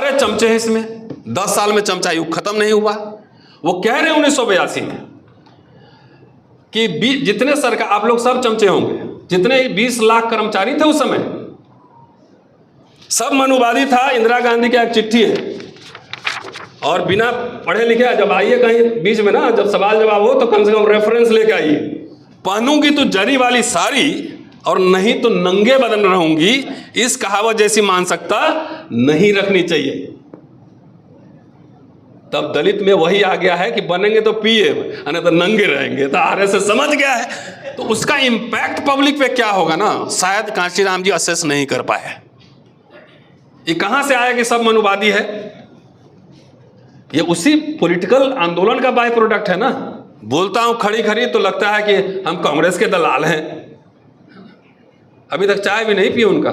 सारे चमचे हैं इसमें, 10 साल में चमचा युग खत्म नहीं हुआ। वो कह रहे हैं 1982 में कि जितने सरकार, आप लोग सब चमचे होंगे, जितने 20 लाख कर्मचारी थे उस समय, सब मनुवादी था। इंदिरा गांधी की एक चिट्ठी है, और बिना पढ़े लिखे जब आइए कहीं बीच में ना, जब सवाल जवाब हो तो कम से कम रेफरेंस लेके आइए। पहनूंगी तो जरी वाली साड़ी और नहीं तो नंगे बदन रहूंगी, इस कहावत जैसी मानसिकता नहीं रखनी चाहिए। तब दलित में वही आ गया है कि बनेंगे तो पीए, नहीं तो नंगे रहेंगे। तो आरएसएस समझ गया है, तो उसका इंपैक्ट पब्लिक पे क्या होगा ना, शायद कांशीराम जी असेस नहीं कर पाए। ये कहां से आया कि सब मनुवादी है? ये उसी पॉलिटिकल आंदोलन का बाय प्रोडक्ट है ना। बोलता हूं खड़ी खड़ी तो लगता है कि हम कांग्रेस के दलाल हैं। अभी तक चाय भी नहीं पी उनका।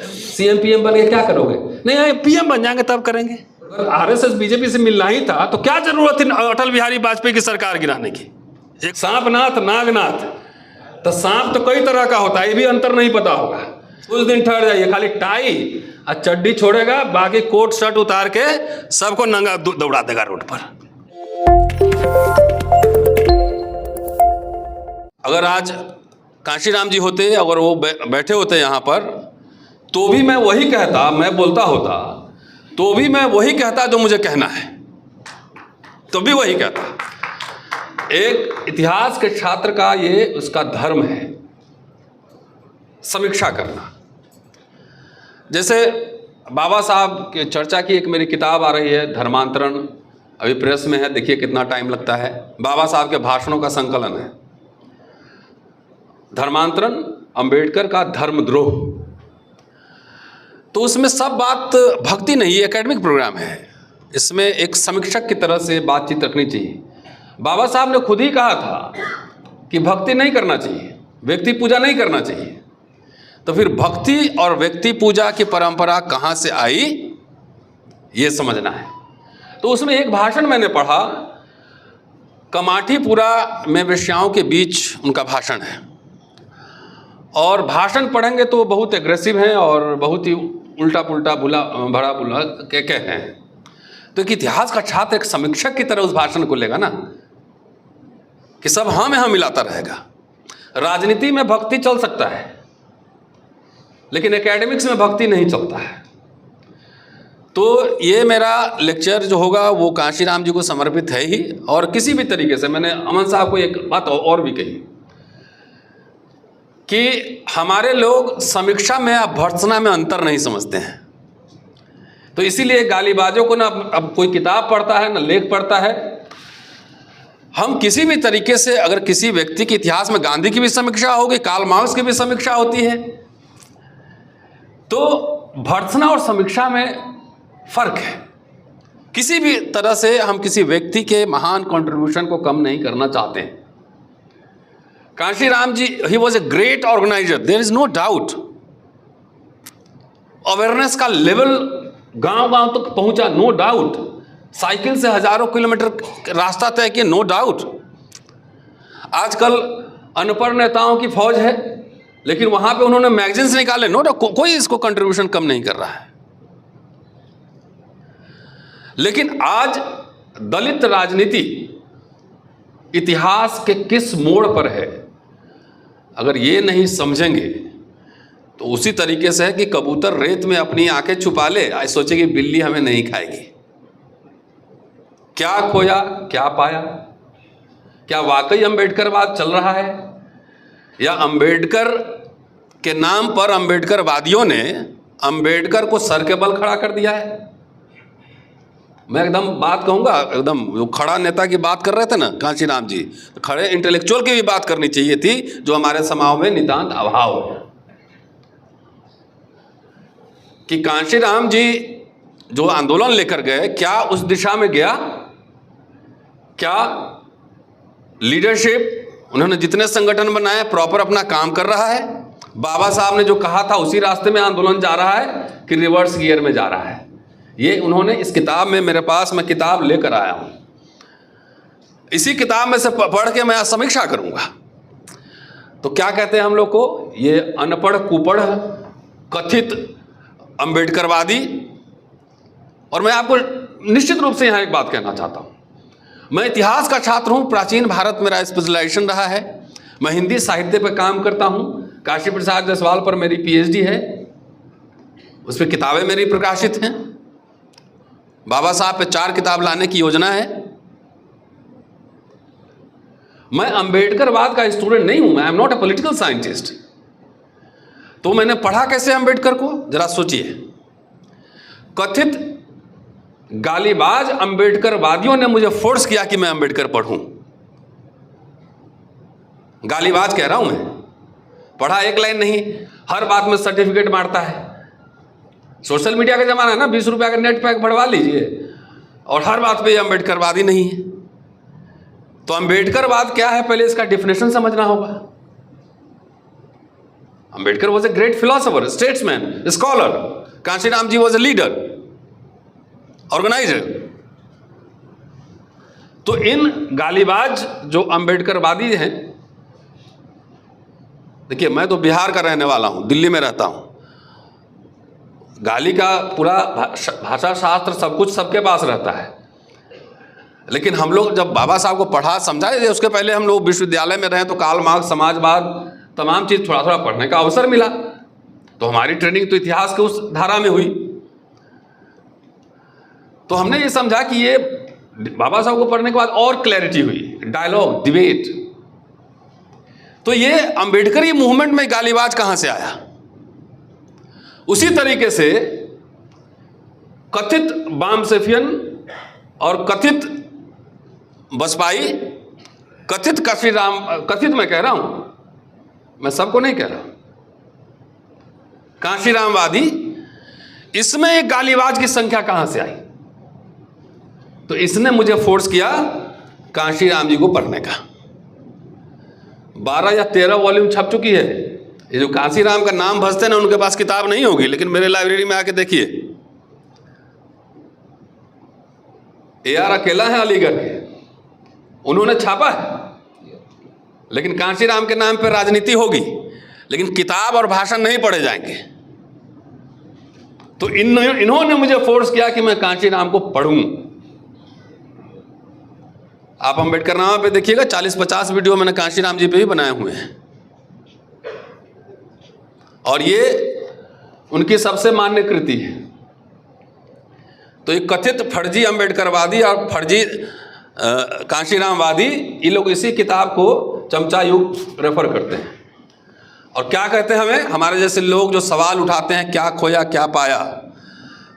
सीएम पीएम बन के क्या करोगे? नहीं, पीएम बन जाएंगे तब करेंगे। अगर आरएसएस बीजेपी से मिलना ही था तो क्या जरूरत थी अटल बिहारी वाजपेयी की सरकार गिराने की? एक सांपनाथ नागनाथ, तो सांप तो कई तरह का होता है, ये भी अंतर नहीं पता होगा। कुछ दिन ठहर जाइए, खाली टाई और चड्डी छोड़ेगा, बाकी कोट शर्ट उतार के सबको नंगा दौड़ा देगा रोड पर। अगर आज कांशीराम जी होते, अगर वो बैठे होते यहाँ पर, तो भी मैं वही कहता, मैं बोलता होता तो भी मैं वही कहता जो मुझे कहना है, तो भी वही कहता। एक इतिहास के छात्र का ये उसका धर्म है, समीक्षा करना। जैसे बाबा साहब की चर्चा की एक मेरी किताब आ रही है, धर्मांतरण, अभी प्रेस में है, देखिए कितना टाइम लगता है। बाबा साहब के भाषणों का संकलन है, धर्मांतरण, अंबेडकर का धर्मद्रोह। तो उसमें सब बात भक्ति नहीं, एकेडमिक प्रोग्राम है, इसमें एक समीक्षक की तरह से बातचीत रखनी चाहिए। बाबा साहब ने खुद ही कहा था कि भक्ति नहीं करना चाहिए, व्यक्ति पूजा नहीं करना चाहिए। तो फिर भक्ति और व्यक्ति पूजा की परंपरा कहाँ से आई, ये समझना है। तो उसमें एक भाषण मैंने पढ़ा, कमाठीपुरा में वेश्याओं के बीच उनका भाषण है, और भाषण पढ़ेंगे तो बहुत एग्रेसिव हैं और बहुत ही उल्टा पुल्टा भरा बुला कह हैं। तो एक इतिहास का छात्र एक समीक्षक की तरह उस भाषण को लेगा ना, कि सब हाँ में हाँ मिलाता रहेगा। राजनीति में भक्ति चल सकता है, लेकिन एकेडमिक्स में भक्ति नहीं चलता है। तो ये मेरा लेक्चर जो होगा वो कांशीराम जी को समर्पित है ही। और किसी भी तरीके से, मैंने अमन साहब को एक बात और भी कही कि हमारे लोग समीक्षा में या भर्त्सना में अंतर नहीं समझते हैं। तो इसीलिए गालीबाजों को ना, अब कोई किताब पढ़ता है ना लेख पढ़ता है। हम किसी भी तरीके से, अगर किसी व्यक्ति के इतिहास में गांधी की भी समीक्षा होगी, कार्ल मार्क्स की भी समीक्षा होती है, तो भर्त्सना और समीक्षा में फर्क है। किसी भी तरह से हम किसी व्यक्ति के महान कंट्रीब्यूशन को कम नहीं करना चाहते हैं। Kanshi Ram ji, he was a great organiser, there is no doubt. Awareness का लेवल गांव गांव तक पहुंचा, नो डाउट। साइकिल से हजारों किलोमीटर रास्ता तय किया, नो डाउट। आजकल अनपढ़ नेताओं की फौज है, लेकिन वहां पे उन्होंने मैगजीन्स निकाले, नो डाउट, कोई इसको कंट्रीब्यूशन कम नहीं कर रहा है। लेकिन आज दलित राजनीति इतिहास के किस मोड़ पर है, अगर ये नहीं समझेंगे तो उसी तरीके से है कि कबूतर रेत में अपनी आंखें छुपा ले, आज सोचे कि बिल्ली हमें नहीं खाएगी। क्या खोया क्या पाया? क्या वाकई अंबेडकरवाद चल रहा है, या अंबेडकर के नाम पर अंबेडकरवादियों ने अंबेडकर को सर के बल खड़ा कर दिया है? मैं एकदम बात कहूँगा, एकदम जो खड़ा नेता की बात कर रहे थे ना कांशीराम जी, तो खड़े इंटेलेक्चुअल की भी बात करनी चाहिए थी, जो हमारे समाज में नितांत अभाव है। कि कांशीराम जी जो आंदोलन लेकर गए, क्या उस दिशा में गया? क्या लीडरशिप, उन्होंने जितने संगठन बनाए प्रॉपर अपना काम कर रहा है? बाबा साहब ने जो कहा था उसी रास्ते में आंदोलन जा रहा है कि रिवर्स गियर में जा रहा है? ये उन्होंने इस किताब में, मेरे पास मैं किताब लेकर आया हूं, इसी किताब में से पढ़ के मैं समीक्षा करूंगा। तो क्या कहते हैं हम लोग को, ये अनपढ़ कुपढ़ कथित अम्बेडकरवादी। और मैं आपको निश्चित रूप से यहाँ एक बात कहना चाहता हूँ, मैं इतिहास का छात्र हूँ, प्राचीन भारत मेरा स्पेशलाइजेशन रहा है, मैं हिंदी साहित्य पर काम करता हूँ, काशी प्रसाद जायसवाल पर मेरी PhD है, उस पर किताबें मेरी प्रकाशित हैं, बाबा साहब पे 4 किताब लाने की योजना है। मैं अम्बेडकरवाद का स्टूडेंट नहीं हूं, मैं am not a political scientist. तो मैंने पढ़ा कैसे अम्बेडकर को, जरा सोचिए। कथित गालीबाज अम्बेडकरवादियों ने मुझे फोर्स किया कि मैं अम्बेडकर पढ़ूं। गालीबाज कह रहा हूं मैं, पढ़ा एक लाइन नहीं, हर बात में सर्टिफिकेट मारता है। सोशल मीडिया का जमाना है ना, 20 रुपया का नेट पैक बढ़वा लीजिए और हर बात पे अम्बेडकरवादी नहीं है। तो अम्बेडकरवाद क्या है, पहले इसका डिफिनेशन समझना होगा। Ambedkar was a great philosopher, statesman, scholar. Kanshiram ji was a leader, organiser. तो इन गालीबाज जो अम्बेडकरवादी हैं, देखिए मैं तो बिहार का रहने वाला हूं, दिल्ली में रहता हूं, गाली का पूरा भाषा शास्त्र सब कुछ सबके पास रहता है। लेकिन हम लोग जब बाबा साहब को पढ़ा समझाए, उसके पहले हम लोग विश्वविद्यालय में रहे तो कार्ल मार्क्स, समाजवाद, तमाम चीज़ थोड़ा थोड़ा पढ़ने का अवसर मिला। तो हमारी ट्रेनिंग तो इतिहास के उस धारा में हुई। तो हमने ये समझा कि ये बाबा साहब को पढ़ने के बाद और क्लैरिटी हुई, डायलॉग, डिबेट। तो ये अम्बेडकरी मूवमेंट में गालीबाज कहाँ से आया? उसी तरीके से कथित बामसेफियन और कथित बसपाई, कथित काशीराम, कथित मैं कह रहा हूं, मैं सबको नहीं कह रहा, काशीरामवादी, इसमें एक गालीबाज की संख्या कहां से आई? तो इसने मुझे फोर्स किया काशीराम जी को पढ़ने का। 12 या 13 वॉल्यूम छप चुकी है। ये जो काशीराम का नाम भजते ना, उनके पास किताब नहीं होगी, लेकिन मेरे लाइब्रेरी में आके देखिए, AR अकेला है अलीगढ़ के, उन्होंने छापा है। लेकिन कांशीराम के नाम पर राजनीति होगी, लेकिन किताब और भाषण नहीं पढ़े जाएंगे। तो इन्होंने मुझे फोर्स किया कि मैं कांशीराम को पढ़ूं। आप अम्बेडकर नामा पे देखिएगा, 40-50 वीडियो मैंने कांशीराम जी पे ही बनाए हुए हैं, और ये उनकी सबसे मान्य कृति है। तो ये कथित फर्जी अम्बेडकरवादी और फर्जी कांशीरामवादी, ये लोग इसी किताब को चमचा युग रेफर करते हैं। और क्या कहते हैं हमें, हमारे जैसे लोग जो सवाल उठाते हैं, क्या खोया क्या पाया,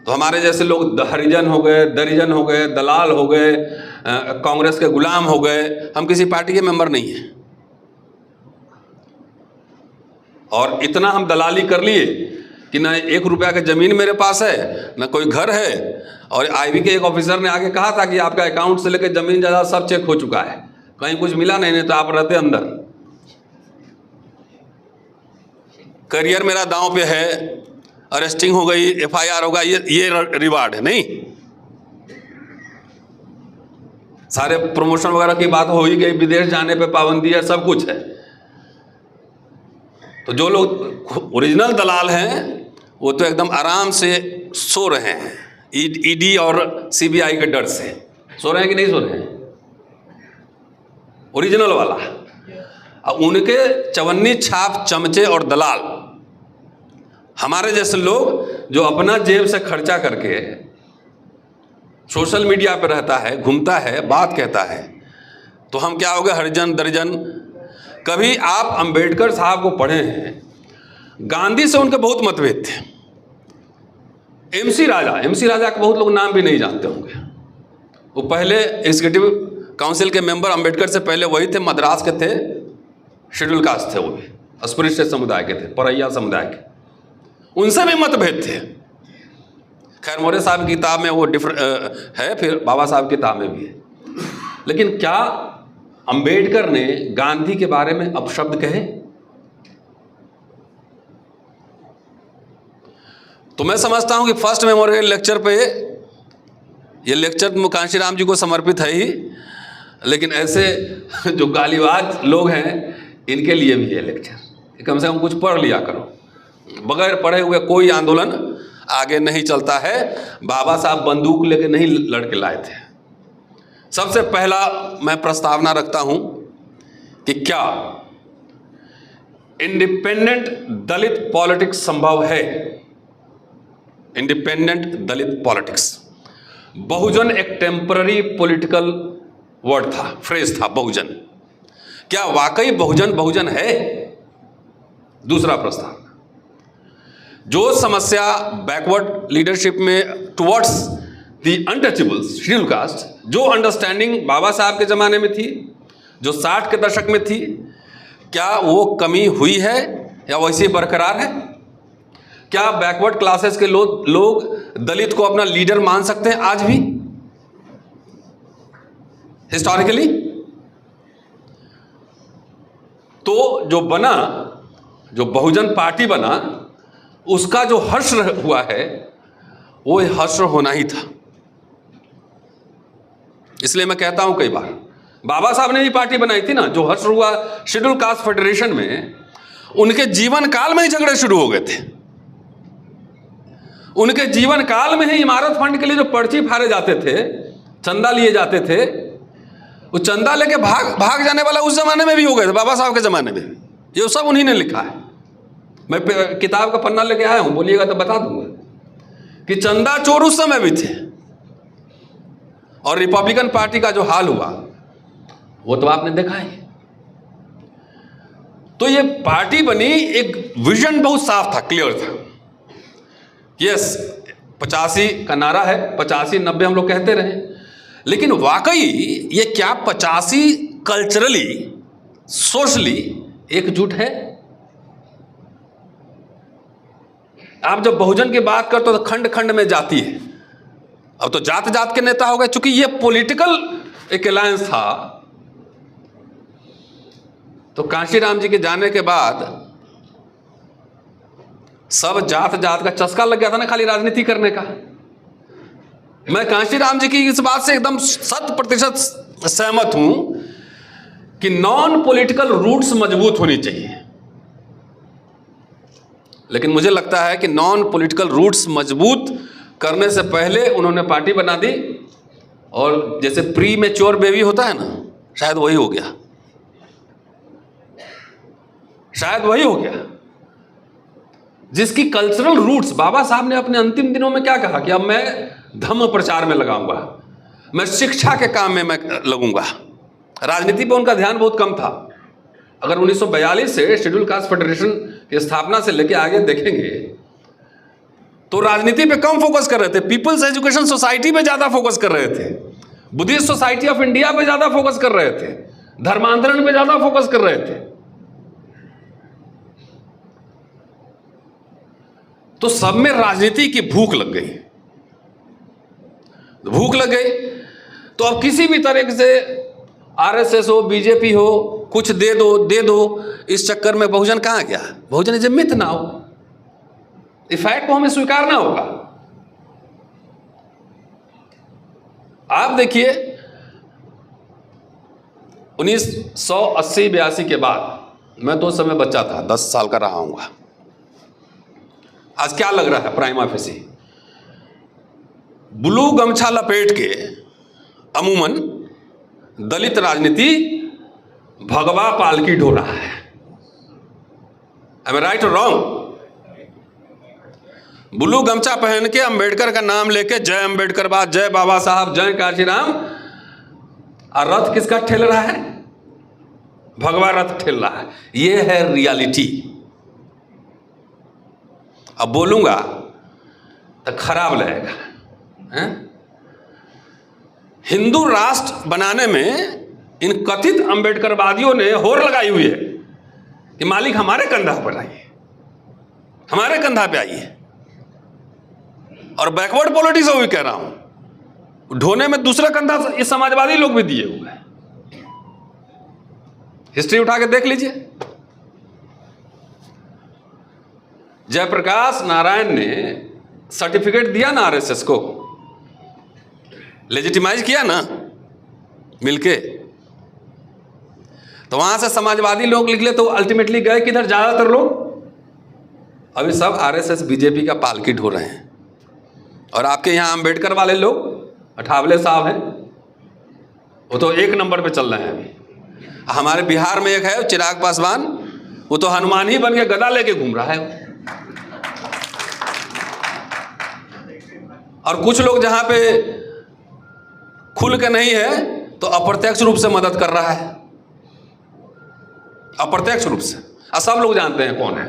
तो हमारे जैसे लोग हरिजन हो गए, दरिजन हो गए, दलाल हो गए, कांग्रेस के गुलाम हो गए। हम किसी पार्टी के मेंबर नहीं हैं, और इतना हम दलाली कर लिए कि ना 1 रुपया की ज़मीन मेरे पास है, ना कोई घर है। और IB के एक ऑफिसर ने आके कहा था कि आपका अकाउंट से लेकर ज़मीन जायदाद सब चेक हो चुका है, कहीं कुछ मिला नहीं तो आप रहते अंदर। करियर मेरा दांव पे है, अरेस्टिंग हो गई, FIR होगा, ये रिवार्ड है। नहीं, सारे प्रमोशन वगैरह की बात हो ही गई, विदेश जाने पे पाबंदी है, सब कुछ है। तो जो लोग ओरिजिनल दलाल हैं वो तो एकदम आराम से सो रहे हैं, ED और CBI के डर से सो रहे हैं कि नहीं सो रहे हैं? ओरिजिनल वाला, और उनके चवन्नी छाप चमचे और दलाल, हमारे जैसे लोग जो अपना जेब से खर्चा करके सोशल मीडिया पर रहता है, घूमता है, बात कहता है, तो हम क्या हो गए, हरिजन दरिजन। कभी आप अंबेडकर साहब को पढ़े हैं? गांधी से उनके बहुत मतभेद थे। MC राजा का बहुत लोग नाम भी नहीं जानते होंगे। वो पहले एग्जीक्यूटिव काउंसिल के मेंबर, अंबेडकर से पहले वही थे, मद्रास के थे, शेड्यूल कास्ट थे, वो भी अस्पृश्य समुदाय के थे, परैया समुदाय के, उनसे भी मतभेद थे। खैर मोरे साहब की किताब में वो है, फिर बाबा साहब की किताब में भी है। लेकिन क्या अंबेडकर ने गांधी के बारे में अपशब्द कहे? तो मैं समझता हूं कि फर्स्ट मेमोरियल लेक्चर पे, ये लेक्चर कांशीराम जी को समर्पित है ही, लेकिन ऐसे जो गालीबाज लोग हैं इनके लिए भी ये लेक्चर, कम से कम कुछ पढ़ लिया करो। बगैर पढ़े हुए कोई आंदोलन आगे नहीं चलता है। बाबा साहब बंदूक लेके नहीं लड़के लाए थे। सबसे पहला मैं प्रस्तावना रखता हूं कि क्या इंडिपेंडेंट दलित पॉलिटिक्स संभव है? इंडिपेंडेंट दलित पॉलिटिक्स, बहुजन एक टेम्पररी पॉलिटिकल वर्ड था, फ्रेज था बहुजन। क्या वाकई बहुजन बहुजन है? दूसरा प्रस्ताव, जो समस्या बैकवर्ड लीडरशिप में towards the untouchables schedule caste, जो अंडरस्टैंडिंग बाबा साहब के ज़माने में थी, जो 60 के दशक में थी, क्या वो कमी हुई है या वैसे बरकरार है? क्या बैकवर्ड क्लासेस के लोग दलित को अपना लीडर मान सकते हैं आज भी हिस्टोरिकली? तो जो बना, जो बहुजन पार्टी बना, उसका जो हश्र हुआ है वो हश्र होना ही था। इसलिए मैं कहता हूं कई बार, बाबा साहब ने भी पार्टी बनाई थी ना, जो हश्र हुआ शेड्यूल कास्ट फेडरेशन में, उनके जीवन काल में ही झगड़े शुरू हो गए थे। उनके जीवन काल में ही इमारत फंड के लिए जो पर्ची फाड़े जाते थे, चंदा लिए जाते थे, वो चंदा लेके भाग जाने वाला उस जमाने में भी हो गए थे, बाबा साहब के जमाने में। ये सब उन्हीं ने लिखा है। मैं किताब का पन्ना लेके आया हूं, बोलिएगा तो बता दूंगा कि चंदा चोर उस समय भी थे। और रिपब्लिकन पार्टी का जो हाल हुआ वो तो आपने देखा ही। तो ये पार्टी बनी, एक विजन बहुत साफ था, क्लियर था। यस, 85 का नारा है, 85-90 हम लोग कहते रहे, लेकिन वाकई ये क्या 85 कल्चरली सोशली एकजुट है? आप जब बहुजन की बात करते हो तो खंड खंड में जाती है। अब तो जात जात के नेता हो गए, चूंकि ये पॉलिटिकल एक अलायंस था। तो कांशीराम जी के जाने के बाद सब जात जात का चस्का लग गया था ना, खाली राजनीति करने का। मैं कांशीराम जी की इस बात से एकदम 100% सहमत हूं कि नॉन पॉलिटिकल रूट्स मजबूत होनी चाहिए। लेकिन मुझे लगता है कि नॉन पॉलिटिकल रूट्स मजबूत करने से पहले उन्होंने पार्टी बना दी, और जैसे प्री मैच्योर बेबी होता है ना, शायद वही हो गया, शायद वही हो गया। जिसकी कल्चरल रूट्स, बाबा साहब ने अपने अंतिम दिनों में क्या कहा कि अब मैं धम्म प्रचार में लगाऊंगा, मैं शिक्षा के काम में मैं लगूंगा। राजनीति पे उनका ध्यान बहुत कम था। अगर 1942 से शेड्यूल कास्ट फेडरेशन की स्थापना से लेके आगे देखेंगे तो राजनीति पे कम फोकस कर रहे थे, पीपल्स एजुकेशन सोसाइटी पे ज्यादा फोकस कर रहे थे, बुद्धिस्ट सोसाइटी ऑफ इंडिया पे ज्यादा फोकस कर रहे थे, धर्मांतरण पे ज्यादा फोकस कर रहे थे। तो सब में राजनीति की भूख लग गई, भूख लग गई। तो अब किसी भी तरह से आरएसएस हो, बीजेपी हो, कुछ दे दो, इस चक्कर में बहुजन कहां गया? बहुजन इज ए मिथ नाउ। इस फैक्ट को हमें स्वीकारना होगा। आप देखिए 1980-82 के बाद, मैं तो उस समय बच्चा था, 10 साल का रहा हूंगा। आज क्या लग रहा है प्राइमा फेसी? ब्लू गमछा लपेट के अमूमन दलित राजनीति भगवा पालकी ढो रहा है। Am I right or wrong? Blue गमछा पहन के अंबेडकर का नाम लेके जय अंबेडकर बाद, जय बाबा साहब, जय काशीराम, और रथ किसका ठेल रहा है? भगवा रथ ठेल रहा है। ये है रियलिटी। अब बोलूंगा तो खराब लगेगा, हैं? हिंदू राष्ट्र बनाने में इन कथित अंबेडकरवादियों ने होड़ लगाई हुई है कि मालिक हमारे कंधा पर आइए, हमारे कंधा पे आइए। और बैकवर्ड पॉलिटिक्स भी कह रहा हूं, ढोने में दूसरा कंधा ये समाजवादी लोग भी दिए हुए हैं। हिस्ट्री उठा के देख लीजिए। जयप्रकाश नारायण ने सर्टिफिकेट दिया ना आरएसएस को, लेजिटिमाइज किया ना मिलके, तो वहां से समाजवादी लोग निकले, तो अल्टीमेटली गए किधर? ज्यादातर लोग अभी सब आरएसएस बीजेपी का पालकी ढो रहे हैं। और आपके यहाँ अम्बेडकर वाले लोग अठावले साहब हैं, वो तो 1 नंबर पे चल रहे हैं अभी। हमारे बिहार में एक है चिराग पासवान, वो तो हनुमान ही बन के गदा लेके घूम रहा है। और कुछ लोग जहां पे खुल के नहीं है तो अप्रत्यक्ष रूप से मदद कर रहा है, अप्रत्यक्ष रूप से। और सब लोग जानते हैं कौन है।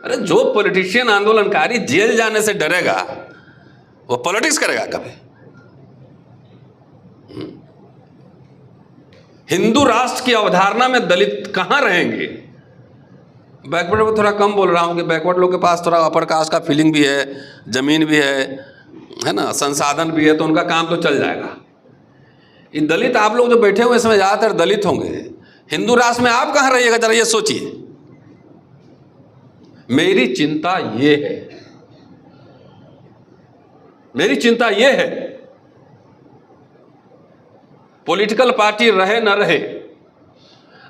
अरे जो पॉलिटिशियन आंदोलनकारी जेल जाने से डरेगा वो पॉलिटिक्स करेगा कभी? हिंदू राष्ट्र की अवधारणा में दलित कहां रहेंगे? बैकवर्ड में थोड़ा कम बोल रहा हूं कि बैकवर्ड लोग के पास थोड़ा अपर कास्ट का फीलिंग भी है, जमीन भी है ना, संसाधन भी है, तो उनका काम तो चल जाएगा। ये दलित आप लोग जो बैठे हुए इसमें ज़्यादातर दलित होंगे। हिंदू राष्ट्र में आप कहाँ रहिएगा, जरा ये सोचिए। मेरी चिंता ये है, मेरी चिंता ये है, पॉलिटिकल पार्टी रहे न रहे,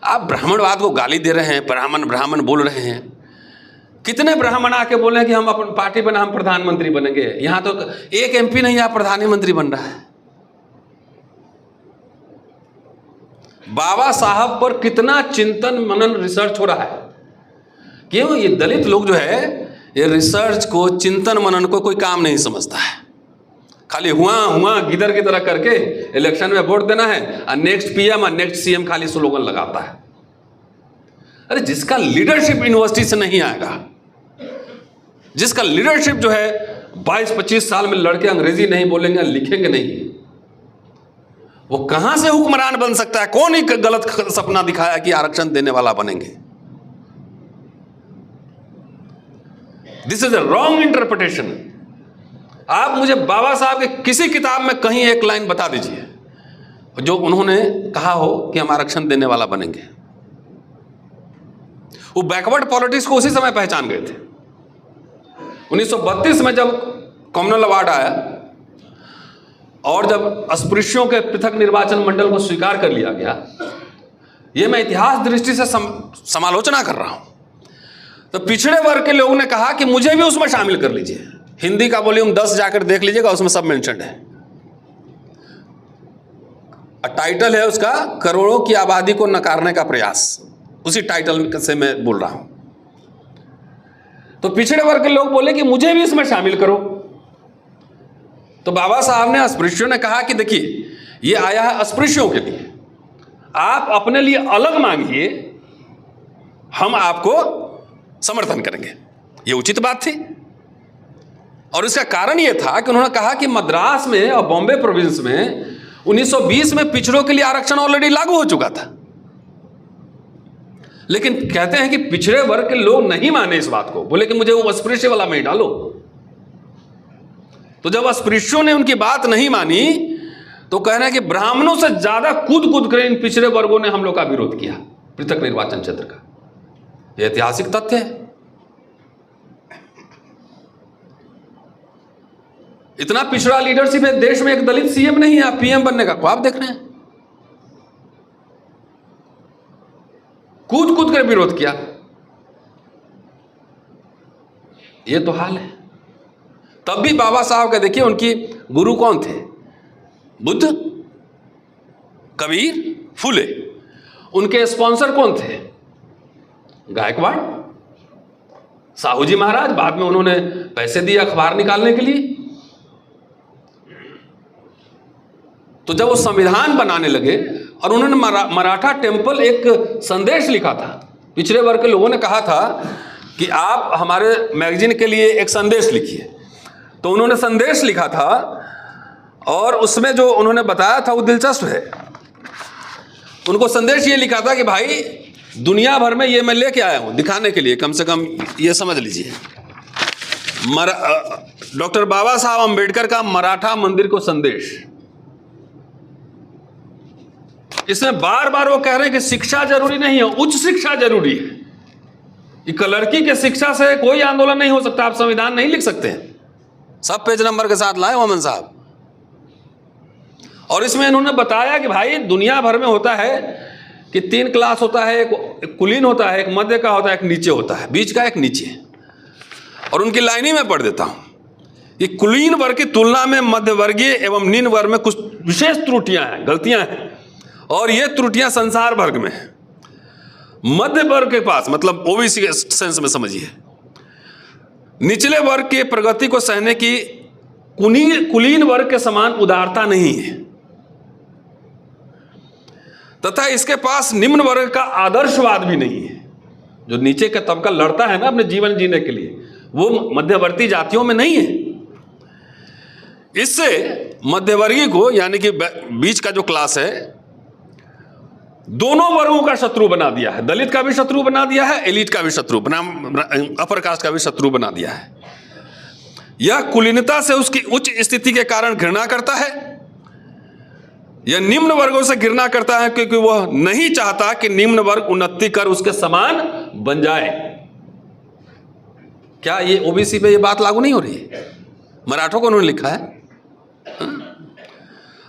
आप ब्राह्मणवाद को गाली दे रहे हैं, ब्राह्मण ब्राह्मण बोल रहे हैं। कितने ब्राह्मण आके बोले कि हम अपन पार्टी बना, हम प्रधानमंत्री बनेंगे। यहां तो एक एमपी नहीं, आप प्रधानमंत्री बन रहा है। बाबा साहब पर कितना चिंतन मनन रिसर्च हो रहा है। क्यों? ये दलित लोग जो है ये रिसर्च को, चिंतन मनन को कोई काम नहीं समझता है। खाली हुआ गिदर की तरह करके इलेक्शन में वोट देना है और नेक्स्ट पीएम और नेक्स्ट सीएम खाली स्लोगन लगाता है। अरे जिसका लीडरशिप यूनिवर्सिटी से नहीं आएगा, जिसका लीडरशिप जो है 22-25 साल में लड़के अंग्रेजी नहीं बोलेंगे, लिखेंगे नहीं, वो कहां से हुक्मरान बन सकता है? कौन ही गलत सपना दिखाया कि आरक्षण देने वाला बनेंगे? This is a wrong interpretation. आप मुझे बाबा साहब के किसी किताब में कहीं एक लाइन बता दीजिए जो उन्होंने कहा हो कि हम आरक्षण देने वाला बनेंगे। वो बैकवर्ड पॉलिटिक्स को उसी समय पहचान गए थे। 1932 में जब कॉमनल अवार्ड आया और जब अस्पृश्यों के पृथक निर्वाचन मंडल को स्वीकार कर लिया गया, ये मैं इतिहास दृष्टि से समालोचना कर रहा हूं, तो पिछड़े वर्ग के लोगों ने कहा कि मुझे भी उसमें शामिल कर लीजिए। हिंदी का वॉल्यूम 10 जाकर देख लीजिएगा, उसमें सब मेंशन है। टाइटल है उसका, करोड़ों की आबादी को नकारने का प्रयास। उसी टाइटल से मैं बोल रहा हूं। तो पिछड़े वर्ग के लोग बोले कि मुझे भी इसमें शामिल करो। तो बाबा साहब ने अस्पृश्यों ने कहा कि देखिए ये आया है अस्पृश्यों के लिए, आप अपने लिए अलग मांगिए, हम आपको समर्थन करेंगे। ये उचित बात थी। और इसका कारण यह था कि उन्होंने कहा कि मद्रास में और बॉम्बे प्रोविंस में 1920 में पिछड़ों के लिए आरक्षण ऑलरेडी लागू हो चुका था। लेकिन कहते हैं कि पिछड़े वर्ग के लोग नहीं माने इस बात को, बोले कि मुझे वो अस्पृश्य वाला में ही डालो। तो जब अस्पृश्यों ने उनकी बात नहीं मानी तो कह रहे हैं कि ब्राह्मणों से ज्यादा कूद कर इन पिछड़े वर्गों ने हम लोग का विरोध किया पृथक निर्वाचन क्षेत्र का। यह ऐतिहासिक तथ्य है। इतना पिछड़ा लीडरशिप है देश में, एक दलित सीएम नहीं है, आप पीएम बनने का ख्वाब देख रहे हैं। कूद कर विरोध किया। ये तो हाल है। तब भी बाबा साहब का देखिए, उनकी गुरु कौन थे? बुद्ध, कबीर, फुले। उनके स्पॉन्सर कौन थे? गायकवाड़, साहू जी महाराज। बाद में उन्होंने पैसे दिए अखबार निकालने के लिए। तो जब वो संविधान बनाने लगे और उन्होंने मराठा टेम्पल एक संदेश लिखा था, पिछड़े वर्ग के लोगों ने कहा था कि आप हमारे मैगजीन के लिए एक संदेश लिखिए। तो उन्होंने संदेश लिखा था और उसमें जो उन्होंने बताया था वो दिलचस्प है। उनको संदेश ये लिखा था कि भाई दुनिया भर में ये मैं लेके आया हूं दिखाने के लिए, कम से कम ये समझ लीजिए, डॉक्टर बाबा साहब अंबेडकर का मराठा मंदिर को संदेश। इसमें बार बार वो कह रहे हैं कि शिक्षा जरूरी नहीं है, उच्च शिक्षा जरूरी है। एक लड़की के शिक्षा से कोई आंदोलन नहीं हो सकता, आप संविधान नहीं लिख सकते हैं। सब पेज नंबर के साथ लाए मोहम्मद साहब। और इसमें इन्होंने बताया कि भाई दुनिया भर में होता है कि 3 क्लास होता है, एक कुलीन होता है, एक मध्य का होता है, एक नीचे होता है, बीच का एक नीचे। और उनकी लाइन ही मैं पढ़ देता हूं कि कुलीन वर्ग की तुलना में मध्यवर्गीय एवं निम्न वर्ग में कुछ विशेष त्रुटियां हैं, गलतियां हैं, और ये त्रुटियां संसार वर्ग में है। मध्य वर्ग के पास, मतलब ओबीसी के सेंस में समझिए, निचले वर्ग के प्रगति को सहने की कुलीन वर्ग के समान उदारता नहीं है, तथा इसके पास निम्न वर्ग का आदर्शवाद भी नहीं है। जो नीचे का तबका लड़ता है ना अपने जीवन जीने के लिए, वो मध्यवर्ती जातियों में नहीं है। इससे मध्यवर्गीय को, यानी कि बीच का जो क्लास है, दोनों वर्गों का शत्रु बना दिया है। दलित का भी शत्रु बना दिया है, एलिट का भी शत्रु बना, अपर कास्ट का भी शत्रु बना दिया है। यह कुलीनता से उसकी उच्च स्थिति के कारण घृणा करता है। यह निम्न वर्गों से घृणा करता है क्योंकि वह नहीं चाहता कि निम्न वर्ग उन्नति कर उसके समान बन जाए। क्या ये ओबीसी पे ये बात लागू नहीं हो रही है? मराठों को उन्होंने लिखा है।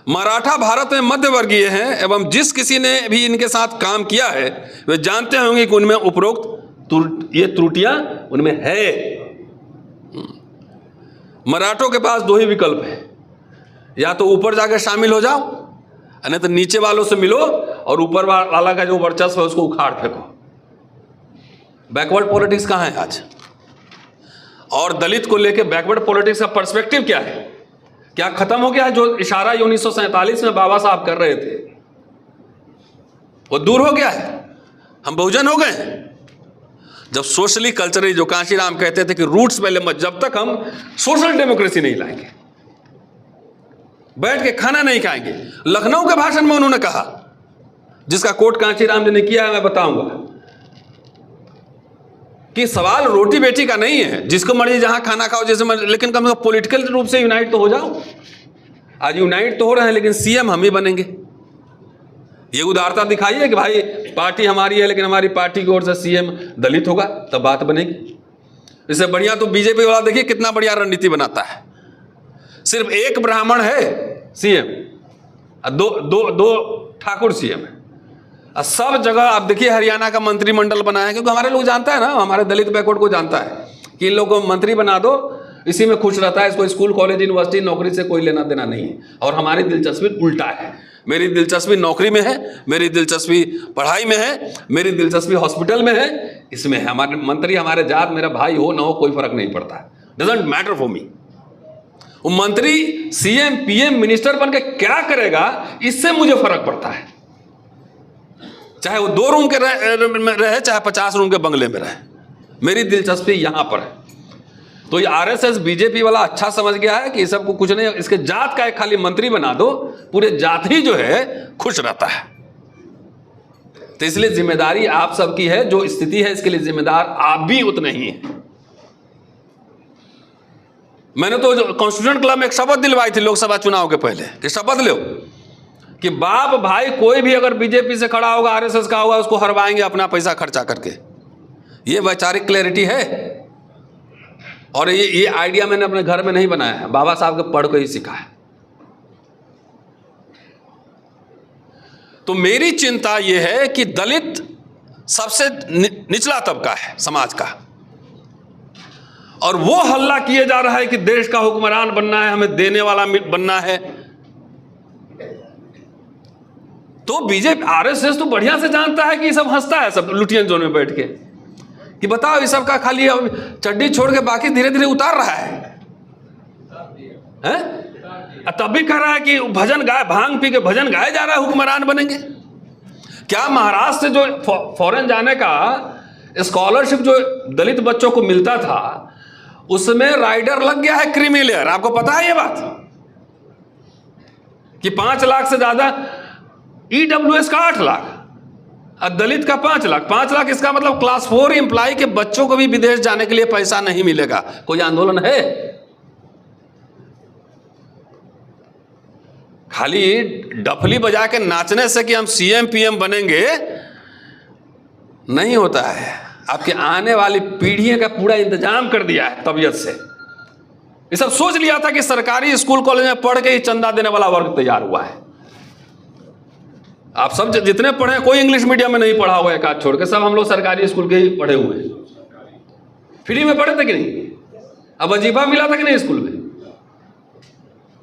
मराठा भारत में मध्यवर्गीय हैं एवं जिस किसी ने भी इनके साथ काम किया है वे जानते होंगे कि उनमें उपरोक्त ये त्रुटियां उनमें है। मराठों के पास दो ही विकल्प है, या तो ऊपर जाकर शामिल हो जाओ, नहीं तो नीचे वालों से मिलो और ऊपर वाला का जो वर्चस्व है उसको उखाड़ फेंको। बैकवर्ड पॉलिटिक्स कहाँ है आज? और दलित को लेकर बैकवर्ड पॉलिटिक्स का पर्सपेक्टिव क्या है? क्या खत्म हो गया है? जो इशारा 1947 में बाबा साहब कर रहे थे वो दूर हो गया है? हम बहुजन हो गए हैं। जब सोशली कल्चरली, जो कांशीराम कहते थे कि रूट्स पहले मत, जब तक हम सोशल डेमोक्रेसी नहीं लाएंगे, बैठ के खाना नहीं खाएंगे। लखनऊ के भाषण में उन्होंने कहा, जिसका कोट कांशीराम जी ने किया है, मैं बताऊंगा, कि सवाल रोटी बेटी का नहीं है, जिसको मर्जी जहां खाना खाओ जैसे मर्जी, लेकिन कम से कम पॉलिटिकल रूप से यूनाइट तो हो जाओ। आज यूनाइट तो हो रहे हैं, लेकिन सीएम हम ही बनेंगे। ये उदारता दिखाइए कि भाई पार्टी हमारी है, लेकिन हमारी पार्टी की ओर से सीएम दलित होगा, तब बात बनेगी। इससे बढ़िया तो बीजेपी वाला देखिए कितना बढ़िया रणनीति बनाता है। सिर्फ एक ब्राह्मण है सीएम, दो ठाकुर सीएम है। सब जगह आप देखिए हरियाणा का मंत्रिमंडल बना है, क्योंकि हमारे लोग जानता है ना, हमारे दलित बैकवर्ड को जानता है कि इन लोगों को मंत्री बना दो, इसी में खुश रहता है। इसको स्कूल कॉलेज यूनिवर्सिटी नौकरी से कोई लेना देना नहीं है। और हमारी दिलचस्पी उल्टा है। मेरी दिलचस्पी नौकरी में है, मेरी दिलचस्पी पढ़ाई में है, मेरी दिलचस्पी हॉस्पिटल में है, इसमें है। हमारे मंत्री हमारे जात मेरा भाई हो ना हो कोई फर्क नहीं पड़ता है, डजंट मैटर फॉर मी। वो मंत्री सीएम पीएम मिनिस्टर बन के क्या करेगा, इससे मुझे फर्क पड़ता है। चाहे वो 2 रूम के रहे, चाहे 50 रूम के बंगले में रहे, मेरी दिलचस्पी यहां पर है। तो ये आरएसएस बीजेपी वाला अच्छा समझ गया है कि सबको कुछ नहीं, इसके जात का एक खाली मंत्री बना दो, पूरे जात ही जो है खुश रहता है। तो इसलिए जिम्मेदारी आप सबकी है। जो स्थिति है इसके लिए जिम्मेदार आप भी उतने ही हैं। मैंने तो कॉन्स्टिट्यूशन क्लब में एक शपथ दिलवाई थी लोकसभा चुनाव के पहले कि शपथ लो कि बाप भाई कोई भी अगर बीजेपी से खड़ा होगा, आरएसएस का होगा, उसको हरवाएंगे अपना पैसा खर्चा करके। ये वैचारिक क्लैरिटी है। और ये आइडिया मैंने अपने घर में नहीं बनाया है, बाबा साहब के पढ़ के ही सीखा है। तो मेरी चिंता यह है कि दलित सबसे निचला तबका है समाज का, और वो हल्ला किए जा रहा है कि देश का हुक्मरान बनना है, हमें देने वाला बनना है। तो बीजेपी आरएसएस तो बढ़िया से जानता है कि ये सब हंसता है, सब लुटियन जोन में बैठ के, कि बताओ ये सब का खाली चड्डी छोड़ के बाकी धीरे धीरे उतार रहा है? तब भी कह रहा है कि भजन गाए, भांग पी के भजन गाए जा रहा है, हुक्मरान बनेंगे। क्या महाराष्ट्र से जो फॉरेन जाने का स्कॉलरशिप जो दलित बच्चों को मिलता था, उसमें राइडर लग गया है क्रीमी लेयर? आपको पता है ये बात कि 5 लाख से ज्यादा, ईडब्ल्यूएस का 8 लाख, दलित का 5 लाख। 5 लाख इसका मतलब क्लास 4 एम्प्लॉय के बच्चों को भी विदेश जाने के लिए पैसा नहीं मिलेगा। कोई आंदोलन है? खाली डफली बजा के नाचने से कि हम सीएम पीएम बनेंगे नहीं होता है। आपके आने वाली पीढ़ी का पूरा इंतजाम कर दिया है तबीयत से। ये सब सोच लिया था कि सरकारी स्कूल कॉलेज में पढ़ के ही चंदा देने वाला वर्ग तैयार हुआ है। आप सब जितने पढ़े, कोई इंग्लिश मीडियम में नहीं पढ़ा हुआ है एक आध छोड़ के, सब हम लोग सरकारी स्कूल के ही पढ़े हुए हैं। फ्री में पढ़े थे कि नहीं? अब वजीफा मिला था कि नहीं स्कूल में?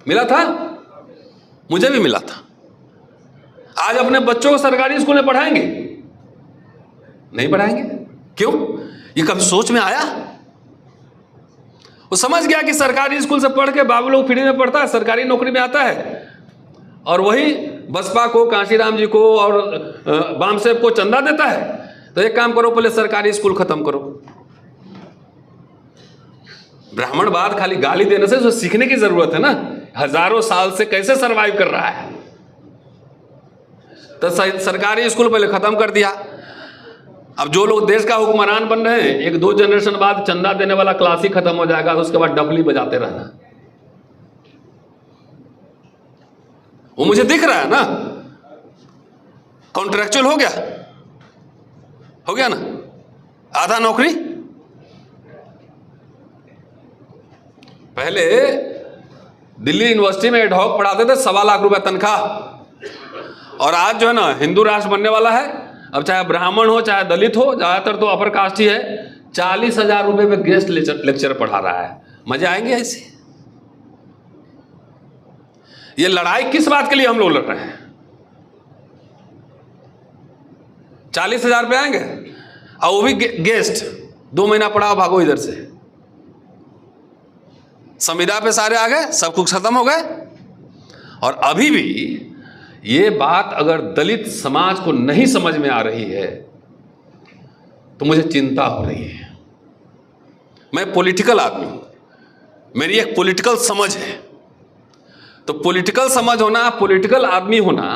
मिला था, मुझे भी मिला था। आज अपने बच्चों को सरकारी स्कूल में पढ़ाएंगे? नहीं पढ़ाएंगे। क्यों? ये कभी सोच में आया? वो समझ गया कि सरकारी स्कूल से पढ़ के बाबू लोग फ्री में पढ़ता है, सरकारी नौकरी में आता है, और वही बसपा को, कांशीराम जी को और बामसेब को चंदा देता है। तो एक काम करो, पहले सरकारी स्कूल खत्म करो। ब्राह्मणवाद खाली गाली देने से उसको सीखने की जरूरत है ना। हजारों साल से कैसे सरवाइव कर रहा है, तो सरकारी स्कूल पहले खत्म कर दिया। अब जो लोग देश का हुक्मरान बन रहे हैं, 1-2 जनरेशन बाद चंदा देने वाला क्लास ही खत्म हो जाएगा, तो उसके बाद डफली बजाते रहना। वो मुझे दिख रहा है ना, कॉन्ट्रैक्चुअल हो गया ना, आधा नौकरी। पहले दिल्ली यूनिवर्सिटी में एडहॉक पढ़ाते थे, 1.25 लाख रुपए तनख्वाह, और आज जो है ना हिंदू राष्ट्र बनने वाला है, अब चाहे ब्राह्मण हो चाहे दलित हो, ज्यादातर तो अपर कास्ट ही है, 40,000 रुपए पे गेस्ट लेक्चर पढ़ा रहा है। मजे आएंगे ऐसे? ये लड़ाई किस बात के लिए हम लोग लड़ रहे हैं? 40,000 रुपए आएंगे, और वो भी गेस्ट, 2 महीना पढ़ाओ, भागो इधर से। संविदा पे सारे आ गए, सब कुछ खत्म हो गए। और अभी भी ये बात अगर दलित समाज को नहीं समझ में आ रही है तो मुझे चिंता हो रही है। मैं पॉलिटिकल आदमी हूं, मेरी एक पॉलिटिकल समझ है। तो पॉलिटिकल समझ होना, पॉलिटिकल आदमी होना,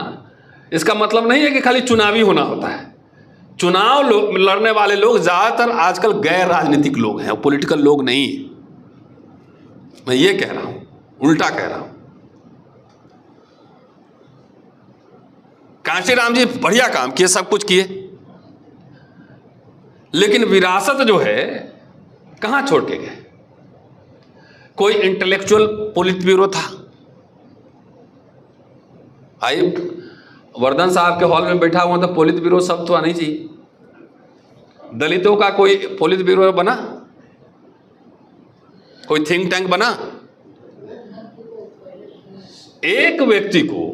इसका मतलब नहीं है कि खाली चुनावी होना होता है। चुनाव लड़ने वाले लोग ज्यादातर आजकल गैर राजनीतिक लोग हैं, पॉलिटिकल लोग नहीं। मैं ये कह रहा हूं, उल्टा कह रहा हूं। कांशीराम जी बढ़िया काम किए, सब कुछ किए, लेकिन विरासत जो है कहां छोड़ के गए? कोई इंटेलेक्चुअल पोलिट ब्यूरो था। आई वर्धन साहब के हॉल में बैठा हुआ था, पोलित ब्यूरो सब तो आनी चाहिए। दलितों का कोई पोलित ब्यूरो बना? कोई थिंक टैंक बना? एक व्यक्ति को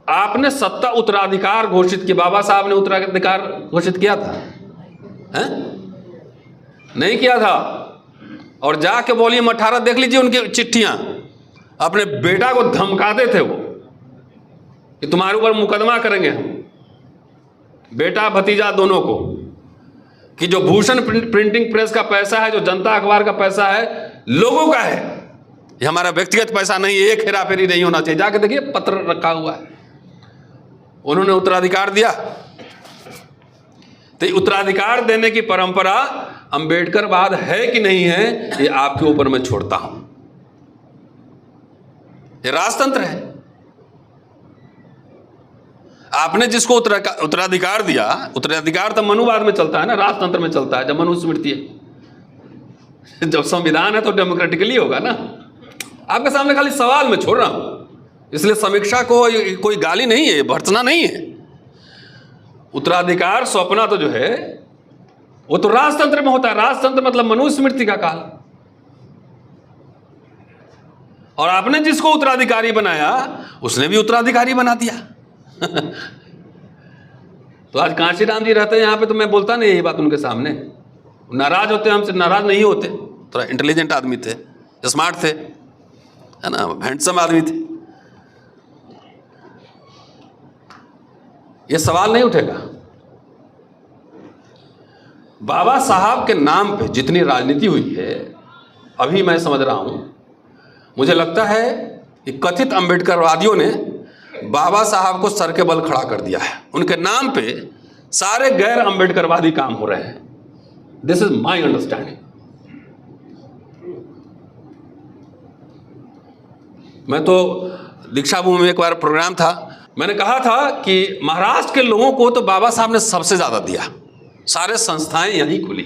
आपने सत्ता उत्तराधिकार घोषित किया, बाबा साहब ने उत्तराधिकार घोषित किया था? हैं? नहीं किया था। और जाके वॉल्यूम 18 देख लीजिए उनकी चिट्ठियां, अपने बेटा को धमकाते थे वो कि तुम्हारे ऊपर मुकदमा करेंगे हम, बेटा भतीजा दोनों को, कि जो भूषण प्रिंटिंग प्रेस का पैसा है, जो जनता अखबार का पैसा है, लोगों का है, ये हमारा व्यक्तिगत पैसा नहीं है, एक हेरा फेरी नहीं होना चाहिए। जाके देखिए पत्र रखा हुआ है। उन्होंने उत्तराधिकार दिया। तो उत्तराधिकार देने की परंपरा अंबेडकरवाद है कि नहीं है, ये आपके ऊपर मैं छोड़ता हूं। ये राजतंत्र है। आपने जिसको उत्तराधिकार दिया, उत्तराधिकार तो मनुवाद में चलता है ना, राजतंत्र में चलता है। जब मनुस्मृति है, जब संविधान है तो डेमोक्रेटिकली होगा ना। आपके सामने खाली सवाल मैं छोड़ रहा हूं, इसलिए समीक्षा को कोई गाली नहीं है, भर्त्सना नहीं है। उत्तराधिकार सौंपना तो जो है वो तो राजतंत्र में होता है। राजतंत्र मतलब मनुस्मृति का काल। और आपने जिसको उत्तराधिकारी बनाया उसने भी उत्तराधिकारी बना दिया। तो आज कांशीराम जी रहते हैं यहां पे, तो मैं बोलता नहीं यही बात उनके सामने। नाराज होते, हमसे नाराज नहीं होते। थोड़ा इंटेलिजेंट आदमी थे, स्मार्ट थे, है ना, हैंडसम आदमी थे। ये सवाल नहीं उठेगा। बाबा साहब के नाम पे जितनी राजनीति हुई है, अभी मैं समझ रहा हूं, मुझे लगता है कि कथित अंबेडकरवादियों ने बाबा साहब को सर के बल खड़ा कर दिया है। उनके नाम पे सारे गैर अंबेडकरवादी काम हो रहे हैं। This is my understanding. मैं तो दीक्षा भूमि में एक बार प्रोग्राम था, मैंने कहा था कि महाराष्ट्र के लोगों को तो बाबा साहब ने सबसे ज्यादा दिया। सारे संस्थाएं यहीं खुली,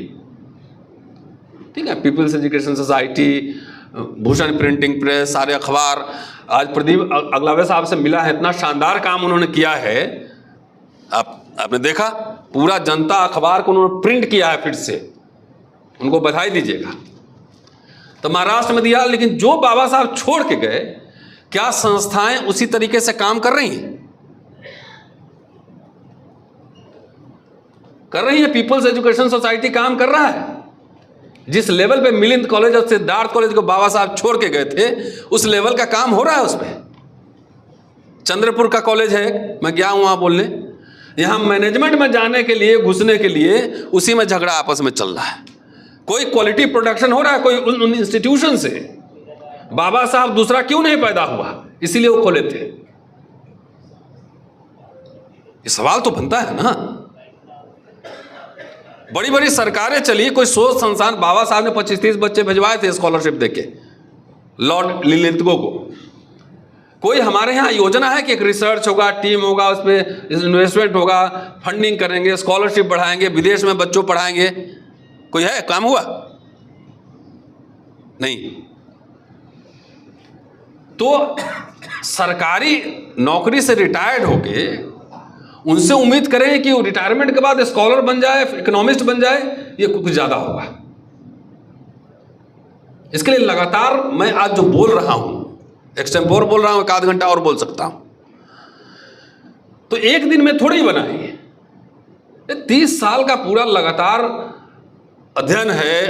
ठीक है, people's education society, Bhushan printing press, सारे अखबार। आज प्रदीप अगलावे साहब से मिला है, इतना शानदार काम उन्होंने किया है। आपने देखा, पूरा जनता अखबार को उन्होंने प्रिंट किया है फिर से, उनको बधाई दीजिएगा। तो महाराष्ट्र में दिया, लेकिन जो बाबा साहब छोड़ के गए, क्या संस्थाएं उसी तरीके से काम कर रही हैं? कर रही है। पीपल्स एजुकेशन सोसाइटी काम कर रहा है। जिस लेवल पे मिलिंद कॉलेज और सिद्धार्थ कॉलेज को बाबा साहब छोड़ के गए थे, उस लेवल का काम हो रहा है उसमें। चंद्रपुर का कॉलेज है, मैं गया हूं वहां बोलने, यहां मैनेजमेंट में जाने के लिए, घुसने के लिए उसी में झगड़ा आपस में चल रहा है। कोई क्वालिटी प्रोडक्शन हो रहा है कोई उन इंस्टीट्यूशन से? बाबा साहब दूसरा क्यों नहीं पैदा हुआ? इसीलिए वो खोले थे। ये सवाल तो बनता है ना। बड़ी बड़ी सरकारें चली, कोई सोच संस्थान, बाबा साहब ने 25-30 बच्चे भिजवाए थे स्कॉलरशिप देके लॉर्ड लिलिंथगो को। कोई हमारे यहाँ योजना है कि एक रिसर्च होगा, टीम होगा, उस पर इन्वेस्टमेंट होगा, फंडिंग करेंगे, स्कॉलरशिप बढ़ाएंगे, विदेश में बच्चों पढ़ाएंगे? कोई है? काम हुआ? नहीं। तो सरकारी नौकरी से रिटायर्ड होके उनसे उम्मीद करें कि रिटायरमेंट के बाद स्कॉलर बन जाए, इकोनॉमिस्ट बन जाए, ये कुछ ज्यादा होगा। इसके लिए लगातार मैं आज जो बोल रहा हूं, एक्सटेम्पोर बोल रहा हूं, 1 आध घंटा और बोल सकता हूं, तो एक दिन में थोड़ी बनाएंगे। 30 साल का पूरा लगातार अध्ययन है,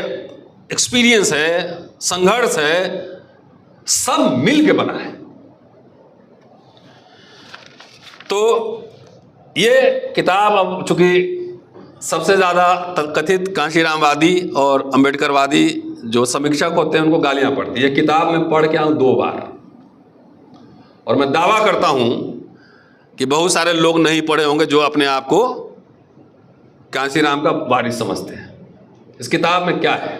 एक्सपीरियंस है, संघर्ष है, सब मिल के बना है। तो ये किताब अब चूंकि सबसे ज़्यादा कथित कांशीरामवादी और अंबेडकरवादी जो समीक्षक होते हैं उनको गालियां पड़ती है। ये किताब मैं पढ़ के आऊँ 2 बार, और मैं दावा करता हूं कि बहुत सारे लोग नहीं पढ़े होंगे जो अपने आप को कांशीराम का वारिस समझते हैं। इस किताब में क्या है?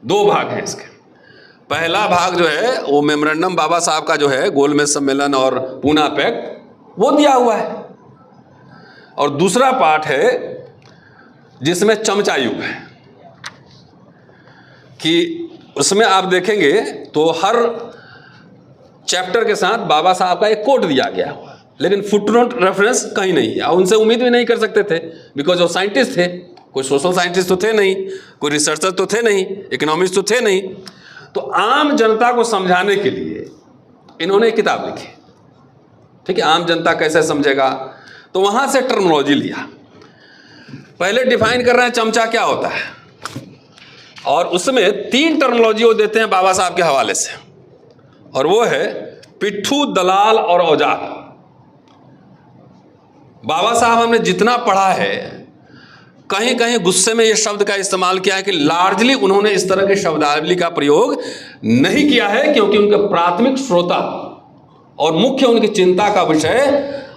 2 भाग हैं इसके। पहला भाग जो है वो मेमोरेंडम बाबा साहब का जो है, गोलमेज सम्मेलन और पूना पैक्ट, वो दिया हुआ है। और दूसरा पार्ट है जिसमें चमचा युग है, कि उसमें आप देखेंगे तो हर चैप्टर के साथ बाबा साहब का एक कोट दिया गया हुआ, लेकिन फुटनोट रेफरेंस कहीं नहीं है। और उनसे उम्मीद भी नहीं कर सकते थे, बिकॉज वो साइंटिस्ट थे। कोई सोशल साइंटिस्ट तो थे नहीं, कोई रिसर्चर तो थे नहीं, इकोनॉमिस्ट तो थे नहीं। तो आम जनता को समझाने के लिए इन्होंने एक किताब लिखी। ठीक है, आम जनता कैसे समझेगा, तो वहां से टर्मिनोलॉजी लिया। पहले डिफाइन कर रहे हैं चमचा क्या होता है, और उसमें 3 टर्मिनोलॉजी वो देते हैं बाबा साहब के हवाले से, और वो है पिट्ठू, दलाल और औजार। बाबा साहब हमने जितना पढ़ा है, कहीं कहीं गुस्से में ये शब्द का इस्तेमाल किया है कि लार्जली उन्होंने इस तरह के शब्दावली का प्रयोग नहीं किया है, क्योंकि उनके प्राथमिक श्रोता और मुख्य उनकी चिंता का विषय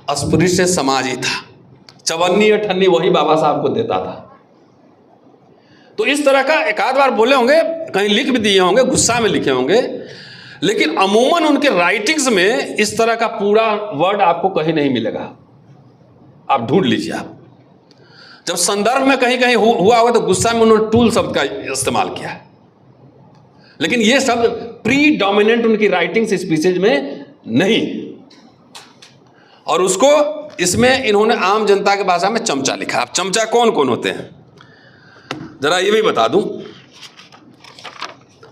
अस्पृश्य समाज ही था। चवन्नी अठन्नी वही बाबा साहब को देता था। तो इस तरह का एक आध बार बोले होंगे, कहीं लिख भी दिए होंगे, गुस्सा में लिखे होंगे, लेकिन अमूमन उनके राइटिंग्स में इस तरह का पूरा वर्ड आपको कहीं नहीं मिलेगा। आप ढूंढ लीजिए। आप जब संदर्भ में कहीं कहीं हुआ होगा तो गुस्सा में उन्होंने टूल शब्द का इस्तेमाल किया है, लेकिन यह शब्द प्री डोमिनेंट उनकी राइटिंग्स स्पीचेज में नहीं। और उसको इसमें इन्होंने आम जनता की भाषा में चमचा लिखा। अब चमचा कौन कौन होते हैं जरा ये भी बता दूं।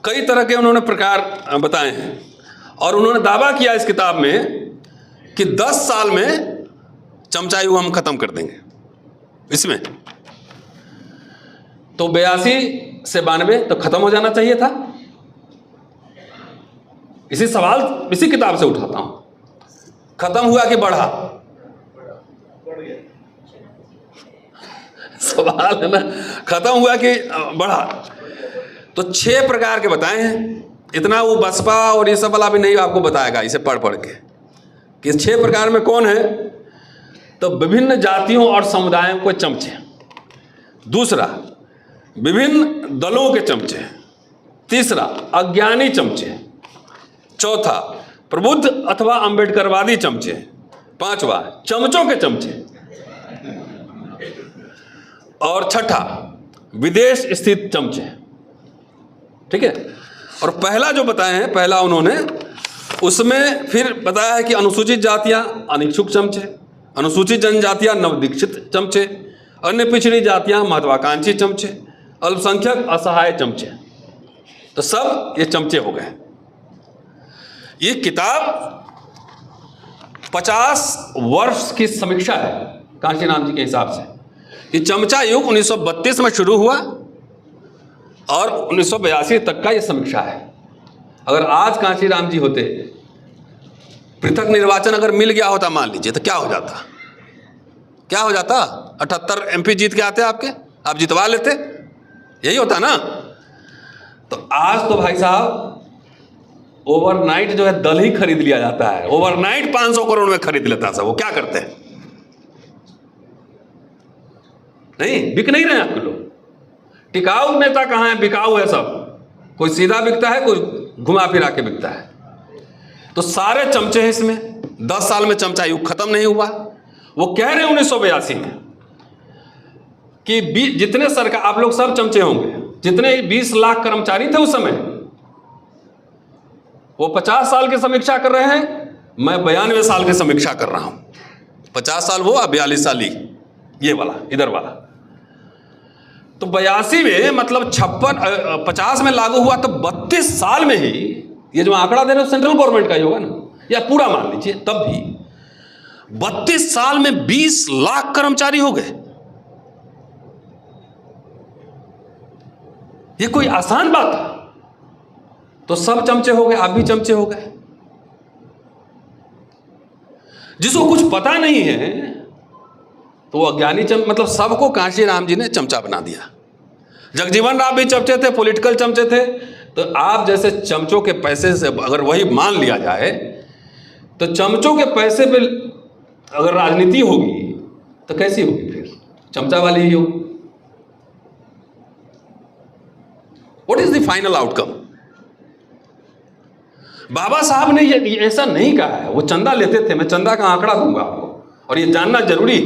कई तरह के उन्होंने प्रकार बताए हैं, और उन्होंने दावा किया इस किताब में कि 10 साल में चमचा युग हम खत्म कर देंगे। इसमें तो 82 से 92 तो खत्म हो जाना चाहिए था। इसी सवाल इसी किताब से उठाता हूं, खत्म हुआ कि बढ़ा? सवाल है ना, खत्म हुआ कि बढ़ा? तो 6 प्रकार के बताए हैं। इतना वो बसपा और ये सब वाला भी नहीं आपको बताएगा इसे पढ़ पढ़ के कि 6 प्रकार में कौन है। तो विभिन्न जातियों और समुदायों के चमचे, दूसरा विभिन्न दलों के चमचे, तीसरा अज्ञानी चमचे, चौथा प्रबुद्ध अथवा अंबेडकरवादी चमचे, 5वां चमचों के चमचे, और 6ठा विदेश स्थित चमचे। ठीक है। और पहला जो बताए हैं, पहला उन्होंने उसमें फिर बताया है कि अनुसूचित जातियां अनिच्छुक चमचे, अनुसूचित जनजातियां नवदीक्षित चमचे, अन्य पिछड़ी जातियां महत्वाकांक्षी चमचे, अल्पसंख्यक असहाय चमचे। तो सब ये चमचे हो गए। ये किताब 50 वर्ष की समीक्षा है कांशीराम जी के हिसाब से कि चमचा युग 1932 में शुरू हुआ और 1982 तक का ये समीक्षा है। अगर आज कांशीराम जी होते, पृथक निर्वाचन अगर मिल गया होता मान लीजिए, तो क्या हो जाता? क्या हो जाता? 78 MP जीत के आते आपके, आप जितवा लेते, यही होता ना। तो आज तो भाई साहब ओवरनाइट जो है दल ही खरीद लिया जाता है, ओवरनाइट 500 करोड़ में खरीद लेता सब। वो क्या करते हैं? नहीं, बिक नहीं रहे आपके लोग। टिकाऊ नेता कहाँ है? बिकाऊ है सब। कोई सीधा बिकता है, कोई घुमा फिरा के बिकता है। तो सारे चमचे हैं इसमें। 10 साल में चमचा युग खत्म नहीं हुआ। वो कह रहे हैं 1982 में कि जितने सरकार, आप लोग सब चमचे होंगे, जितने 20 लाख कर्मचारी थे उस समय, वो 50 साल की समीक्षा कर रहे हैं, मैं 92 साल की समीक्षा कर रहा हूं। 50 साल वो, 42 साल ये वाला, इधर वाला। तो 82 में मतलब 50 में लागू हुआ, तो 32 साल में ही ये जो आंकड़ा दे रहे हो सेंट्रल गवर्नमेंट का ही होगा ना, या पूरा मान लीजिए, तब भी 32 साल में 20 लाख कर्मचारी हो गए। ये कोई आसान बात है? तो सब चमचे हो गए, आप भी चमचे हो गए। जिसको कुछ पता नहीं है तो वो अज्ञानी मतलब सबको कांशीराम जी ने चमचा बना दिया। जगजीवन राम भी चमचे थे, पॉलिटिकल चमचे थे। तो आप जैसे चमचों के पैसे से अगर वही मान लिया जाए, तो चमचों के पैसे पे अगर राजनीति होगी तो कैसी होगी? फिर चमचा वाली ही होगी। What is the final outcome? Baba Saheb ने ये ऐसा नहीं कहा है। वो चंदा लेते थे, मैं चंदा का आंकड़ा दूंगा आपको, और ये जानना जरूरी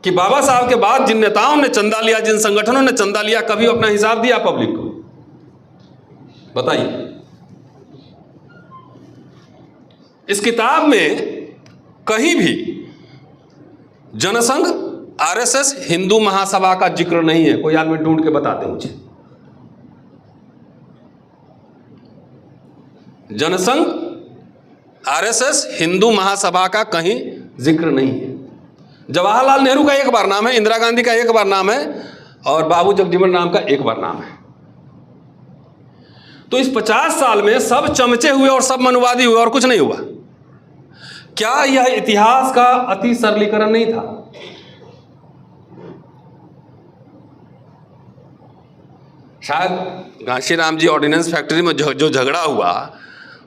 कि बाबा साहब के बाद जिन नेताओं ने चंदा लिया, जिन संगठनों ने चंदा लिया, कभी अपना हिसाब दिया पब्लिक को? बताइए। इस किताब में कहीं भी जनसंघ, RSS, हिंदू महासभा का जिक्र नहीं है। कोई आदमी ढूंढ के बताते मुझे। जनसंघ, RSS, हिंदू महासभा का कहीं जिक्र नहीं है। जवाहरलाल नेहरू का एक बार नाम है, इंदिरा गांधी का एक बार नाम है, और बाबू जगजीवन राम का एक बार नाम है। तो इस 50 साल में सब चमचे हुए और सब मनुवादी हुए और कुछ नहीं हुआ। क्या यह इतिहास का अति सरलीकरण नहीं था? शायद कांशीराम जी ऑर्डिनेंस फैक्ट्री में जो झगड़ा हुआ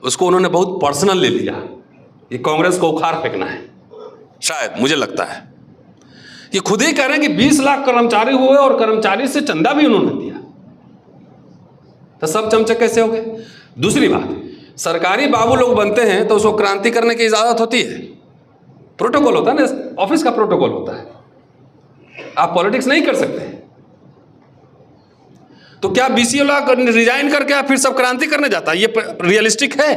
उसको उन्होंने बहुत पर्सनल ले लिया। ये कांग्रेस को उखाड़ फेंकना है, शायद, मुझे लगता है। ये खुद ही कह रहे हैं कि 20 लाख कर्मचारी हुए और कर्मचारी से चंदा भी उन्होंने दिया। तो सब चमचे कैसे हो गए? दूसरी बात, सरकारी बाबू लोग बनते हैं तो उसको क्रांति करने की इजाजत होती है। प्रोटोकॉल होता है ना, ऑफिस का प्रोटोकॉल होता है। आप पॉलिटिक्स नहीं कर सकते। तो क्या BCO रिजाइन करके आप फिर सब क्रांति करने जाता है? ये रियलिस्टिक है?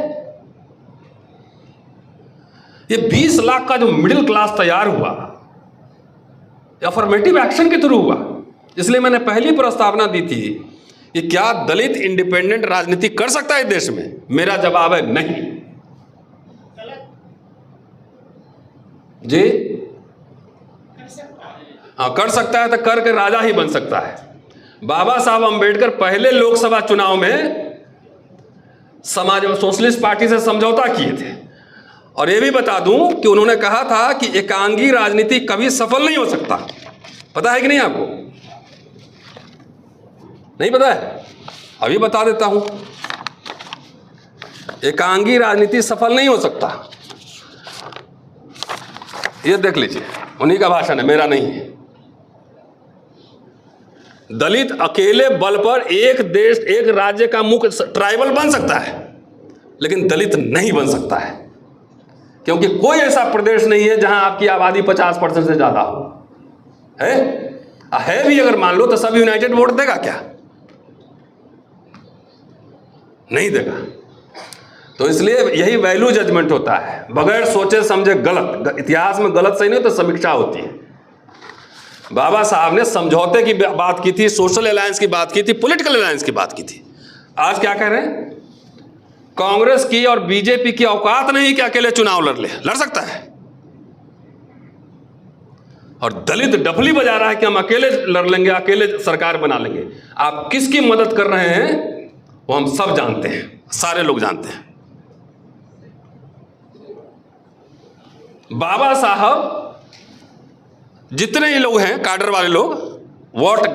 ये 20 लाख का जो मिडिल क्लास तैयार हुआ, अफर्मेटिव एक्शन के थ्रू हुआ। इसलिए मैंने पहली प्रस्तावना दी थी कि क्या दलित इंडिपेंडेंट राजनीति कर सकता है देश में? मेरा जवाब है नहीं। जी हाँ, कर सकता है, तो करके राजा ही बन सकता है। बाबा साहब अंबेडकर पहले लोकसभा चुनाव में समाज सोशलिस्ट पार्टी से समझौता किए थे। और यह भी बता दूं कि उन्होंने कहा था कि एकांगी राजनीति कभी सफल नहीं हो सकता। पता है कि नहीं आपको? नहीं पता है? अभी बता देता हूं। एकांगी राजनीति सफल नहीं हो सकता। ये देख लीजिए, उन्हीं का भाषण है, मेरा नहीं है। दलित अकेले बल पर एक देश, एक राज्य का मुख्य ट्राइबल बन सकता है, लेकिन दलित नहीं बन सकता है। क्योंकि कोई ऐसा प्रदेश नहीं है जहां आपकी आबादी 50% से ज्यादा हो। है भी अगर मान लो, तो सब यूनाइटेड वोट देगा क्या? नहीं देगा। तो इसलिए यही वैल्यू जजमेंट होता है, बगैर सोचे समझे गलत। इतिहास में गलत सही नहीं तो समीक्षा होती है। बाबा साहब ने समझौते की बात की थी, सोशल अलायंस की बात की थी, पॉलिटिकल अलायंस की बात की थी। आज क्या कह रहे हैं? कांग्रेस की और बीजेपी की औकात नहीं कि अकेले चुनाव लड़ सकता है, और दलित डफली बजा रहा है कि हम अकेले लड़ लेंगे, अकेले सरकार बना लेंगे। आप किसकी मदद कर रहे हैं वो हम सब जानते हैं, सारे लोग जानते हैं। बाबा साहब जितने ही लोग हैं काडर वाले लोग, what